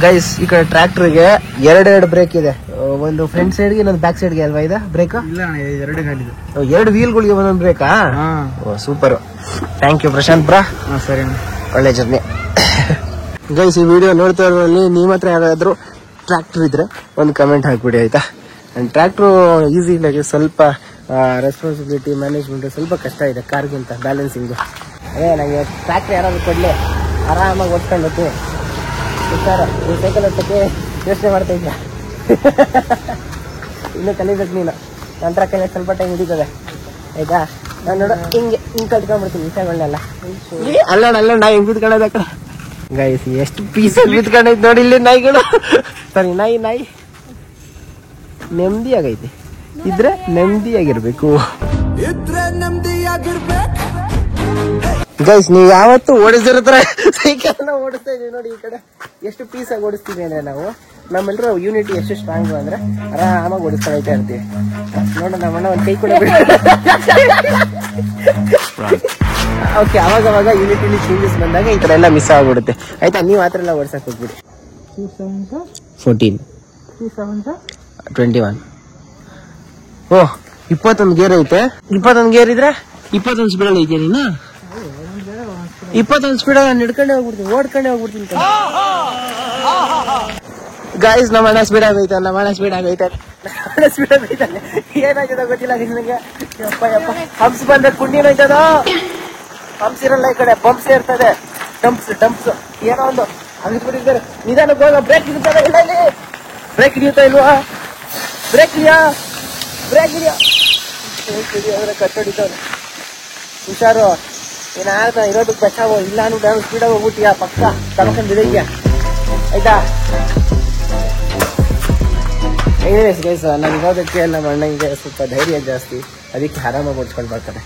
ಗೈಸ್ ಈ ಕಡೆ ಟ್ರ್ಯಾಕ್ಟರ್ಗೆ 2 ಬ್ರೇಕ್ ಇದೆ, ಒಂದು ಫ್ರಂಟ್ ಸೈಡ್ಗೆ ಇನ್ನೊಂದು ಬ್ಯಾಕ್ ಸೈಡ್ಗೆ ಅಲ್ವಾ ಇದೆ ಬ್ರೇಕ್? ಇಲ್ಲ 2 ಗಾಡಿದು, 2 ವೀಲ್ಗಳಿಗೆ ಒಂದೊಂದು ಬ್ರೇಕಾ? ಸೂಪರ್, ಥ್ಯಾಂಕ್ ಯು ಪ್ರಶಾಂತ್ ಬ್ರಾ. ಸರಿ, ಒಳ್ಳೆ ಜರ್ನಿ. ಗೈಸ್ ಈ ವಿಡಿಯೋ ನೋಡ್ತಾ ಇರೋದ್ರಲ್ಲಿ ನಿಮ್ಮ ಹತ್ರ ಯಾರಾದ್ರೂ ಟ್ರ್ಯಾಕ್ಟರ್ ಇದ್ರೆ ಒಂದು ಕಮೆಂಟ್ ಹಾಕ್ಬಿಡಿ ಆಯ್ತಾ. ಅಂಡ್ ಟ್ರ್ಯಾಕ್ಟ್ರು ಈಸಿ ಇಲ್ಲ, ಸ್ವಲ್ಪ ರೆಸ್ಪಾನ್ಸಿಬಿಲಿಟಿ ಮ್ಯಾನೇಜ್ಮೆಂಟ್ ಸ್ವಲ್ಪ ಕಷ್ಟ ಇದೆ ಕಾರ್ಗಿಂತ ಬ್ಯಾಲೆನ್ಸಿಂಗು. ಅದೇ ನನಗೆ ಟ್ರ್ಯಾಕ್ಟರ್ ಯಾರಾದ್ರೂ ಕೊಡಲಿ, ಆರಾಮಾಗಿ ಓಡ್ಕೊಂಡು ಹೋಗ್ತೀನಿ. ಸರ್ ಈ ಸೈಕಲ್ ಹೊತ್ತಕ್ಕೆ ಯೋಚನೆ ಮಾಡ್ತಾ ಇದ್ದ. ಇನ್ನೂ ಕಲಿಬೇಕು ನೀನು, ನಂತರ ಕಲಿಯೋಕೆ ಸ್ವಲ್ಪ ಟೈಮ್ ಹಿಡಿತದೆ ಆಯ್ತಾ. ನಾನು ನೋಡ ಹಿಂಗೆ ಕಟ್ಕೊಂಡ್ಬಿಡ್ತೀನಿ ವಿಷಯಗಳನ್ನೆಲ್ಲ. ಅಲ್ಲೋಣ ನಾ ಹೆಂಗ್ ಬಿತ್ಕೊಳ್ಳೋದು ಆ ಕಡೆ. ಗೈಸ್ ಎಷ್ಟು ಪೀಸಲ್ಲಿ ಬಿತ್ಕೊಂಡೈತೆ ನೋಡಿ ಇಲ್ಲಿ ನಾಯಿಗಳು. ಸರಿ ನಾಯಿ ನೆಮ್ಮದಿಯಾಗೈತಿ, ಇದ್ರೆ ನೆಮ್ಮದಿಯಾಗಿರ್ಬೇಕು. ಗೈಸ್ ನೀವು ಯಾವತ್ತು ಓಡಿಸಿರ್ತಾರ ಸೈಕಲ್ನ ಓಡಿಸ್ತಾ ಇದೀವಿ ನೋಡಿ. ಈ ಕಡೆ ಎಷ್ಟು ಪೀಸಾಗಿ ಓಡಿಸ್ತೀವಿ ಅಂದ್ರೆ ನಾವು, ನಮ್ಮೆಲ್ಲರೂ ಯೂನಿಟಿ ಎಷ್ಟು ಸ್ಟ್ರಾಂಗ್ ಅಂದ್ರೆ ಆರಾಮಾಗಿ ಓಡಿಸ್ತಾ ಇರ್ತೀವಿ. ನೋಡ ನಮ್ಮಣ್ಣ ಒಂದು ಕೈ ಕೂಡ ಓಕೆ. ಅವಾಗ ಯೂನಿಟಿಲಿ ಚೇಂಜಸ್ ಬಂದಾಗ ಈ ತರ ಎಲ್ಲ ಮಿಸ್ ಆಗ್ಬಿಡುತ್ತೆ ಆಯ್ತಾ. ನೀವು ಆತರ ಎಲ್ಲ ಓಡಿಸಕ್ ಹೋಗ್ಬಿಡಿ. 14 21 ಓಹ್ 21 ಗೇರ್ ಐತೆ. 21 ಗೇರ್ ಇದ್ರೆ 21 ಸ್ಪೀಡಲ್ಲಿ ಐತೆ ನೀನು. 21 ಸ್ಪೀಡ್ ನಾನು ಹಿಡ್ಕೊಂಡೆ ಹೋಗ್ಬಿಡ್ತೀನಿ, ಓಡ್ಕೊಂಡೆ ಹೋಗ್ಬಿಡ್ತೀನಿ. ಗಾಯ್ಸ್ ನಮ್ಮ ಅಣ್ಣ ಸ್ಪೀಡ್ ಆಗೈತೆ, ಏನಾಗಿದೆ ಗೊತ್ತಿಲ್ಲ ನಿಮಗೆ. ಯಪ್ಪ ಹಂಪ್ಸ್ ಬಂದ ಕುಂಡಿನ ಐತದ, ಹಂಪ್ಸ್ ಇರಲ್ಲ ಈ ಕಡೆ, ಬಂಪ್ಸ್ ಇರ್ತದೆ. ಡಂಪ್ಸ್ ಏನೋ ಒಂದು ಆಗಿಬಿಟ್ಟಿದ್ದಾರೆ. ನಿಧಾನಕ್ಕೆ ಹೋಗ, ಬ್ರೇಕ್ ಇರ್ತದೆ ಇಲ್ಲ ಇಲ್ಲಿ, ಬ್ರೇಕ್ ಹಿಡಿಯುತ್ತಾ ಇಲ್ವಾ? ಬ್ರೇಕ್ ಇದೆಯಾ ಅಂದ್ರೆ ಕಟ್ಟಡಿತವ್ರೆ. ಹುಷಾರು, ಏನಾಗ್ತಾ ಇರೋದಕ್ಕೆ ಬಚಾವೋ, ಇಲ್ಲ ನಾನು ಸ್ಪೀಡಾಗಿ ಹೋಗ್ಬಿಟ್ಟಿಯಾ, ಪಕ್ಕ ತಗೊಂಡು ಬಿಡಯ್ಯ ಆಯ್ತಾ. ಎನಿವೇಸ್ ಗೈಸ್, ನಾನು ಇರೋದಕ್ಕೆ ನಮ್ಮ ಅಣ್ಣಂಗೆ ಸ್ವಲ್ಪ ಧೈರ್ಯ ಜಾಸ್ತಿ, ಅದಕ್ಕೆ ಆರಾಮಾಗಿ ಓಡಿಸ್ಕೊಂಡು ಬರ್ತಾರೆ.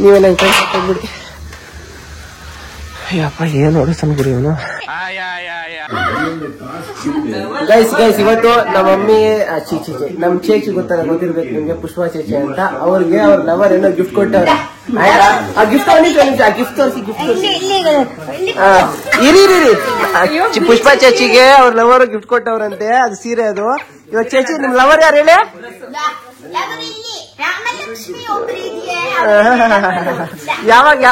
ನೀವೆಲ್ಲ ಹೋಗ್ಬಿಡಿ. ಯಪ್ಪ ಏನು ಓಡಿಸ್ತಾನೆ ಗುರಿ ಇವನು. ಗೈಸ್ ಇವತ್ತು ನಮ್ಮ ಮಮ್ಮಿ ನಮ್ ಚೇಚಿ ಗೊತ್ತಲ್ಲ, ಗೊತ್ತಿರ್ಬೇಕು ನಿಮ್ಗೆ, ಪುಷ್ಪಾ ಚೇಚಿ ಅಂತ. ಅವ್ರಿಗೆ ಅವ್ರ ಲವರ್ ಏನೋ ಗಿಫ್ಟ್ ಕೊಟ್ಟವ್ರೆ. ಆ ಗಿಫ್ಟ್ ತೋರಿಸಿ ಇರಿ. ಪುಷ್ಪಾ ಚೇಚಿಗೆ ಅವ್ರ ಲವರ್ ಗಿಫ್ಟ್ ಕೊಟ್ಟವ್ರಂತೆ, ಅದು ಸೀರೆ. ಅದು ಇವಾಗ ಚೇಚಿ ನಿಮ್ ಲವರ್ ಯಾರು ಹೇಳಿ? ಯಾವಾಗ?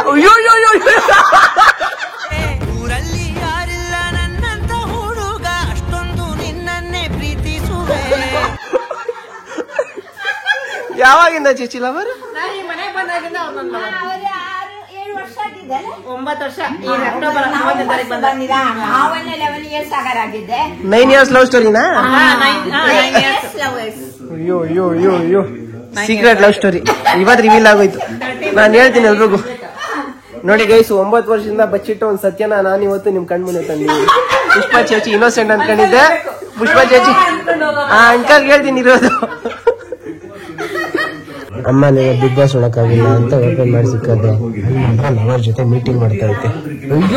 ಊರಲ್ಲಿ ಯಾರಿಲ್ಲ ನನ್ನಂತ ಹುಡುಗ, ಅಷ್ಟೊಂದು ನಿನ್ನನ್ನೇ ಪ್ರೀತಿಸುವೆ. ಯಾವಾಗಿಂದ ಚೇಚಿ ಲವರ್? 9 ವರ್ಷ ಈ ಅಕ್ಟೋಬರ್ 9ನೇ ತಾರೀಕು ಬಂದಿರಾ? 9 ಇಯರ್ಸ್ ಲವ್ ಸ್ಟೋರಿನಾ? ಅಯ್ಯೋ ಸೀಕ್ರೆಟ್ ಲವ್ ಸ್ಟೋರಿ ಇವತ್ತು ರಿವೀಲ್ ಆಗೋಯ್ತು. ನಾನು ಹೇಳ್ತೀನಿ ಎಲ್ರಿಗೂ. ನೋಡಿ ಗೈಸ್, 9 ವರ್ಷದಿಂದ ಬಚ್ಚಿಟ್ಟು ಒಂದ್ ಸತ್ಯನ ನಾನು ಇವತ್ತು ನಿಮ್ ಕಣ್ಮುಂದೆ ತಂದಿದ್ದೀನಿ. ಪುಷ್ಪಾ ಚೇಚಿ ಇನ್ನೋಸೆಂಟ್ ಅನ್ಕೊಂಡಿದ್ದೆ. ಪುಷ್ಪಾ ಚೇಚಿ ಅಂಕಲ್ ಹೇಳ್ತೀನಿ ಇರೋದು. ಅಮ್ಮ ನೀವು ಬಿಗ್ ಬಾಸ್ ನೋಡಕ್ಕಾಗಿಲ್ಲ ಅಂತ ಓಪನ್ ಮಾಡಿ ಸಿಕ್ಕದೆ. ಲವರ್ ಜೊತೆ ಮೀಟಿಂಗ್ ಮಾಡ್ತಾ ಐತೆ.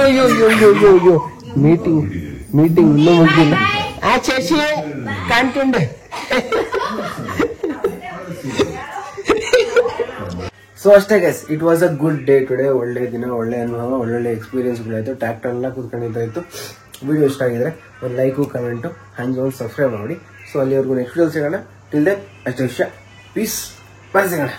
ಅಯ್ಯೋ ಮೀಟಿಂಗ್ ಇನ್ನೂ ಮುಗಿದಿಲ್ಲ. ಆ ಚೇಚಿ ಕಾಣ್ಕೊಂಡೆ. ಸೊ ಅಷ್ಟೇ guys, it was a good day today. ಒಳ್ಳೆ ದಿನ, ಒಳ್ಳೆ ಅನುಭವ, ಒಳ್ಳೊಳ್ಳೆ ಎಕ್ಸ್ಪೀರಿಯನ್ಸ್ಗಳಾಯ್ತು. ಟ್ರ್ಯಾಕ್ಟರ್ ಎಲ್ಲ ಕೂತ್ಕೊಂಡಿದ್ದು ಆಯ್ತು. ವಿಡಿಯೋ ಇಷ್ಟ ಆಗಿದ್ರೆ ಒಂದು ಲೈಕು, ಕಮೆಂಟು, ಹ್ಯಾಂಗೆ ಒಂದು ಸಬ್ಸ್ಕ್ರೈಬ್ ಮಾಡಿ. ಸೊ ಅಲ್ಲಿವರೆಗೂ ನೆಕ್ಸ್ಟ್ ವಿಡಿಯೋ ಸಿಗೋಣ. ಟಿಲ್ ದೆನ್ ಅಷ್ಟೇ ವಿಷಯ. ಪೀಸ್. ಬಾಯ್ ಸಿಗೋಣ.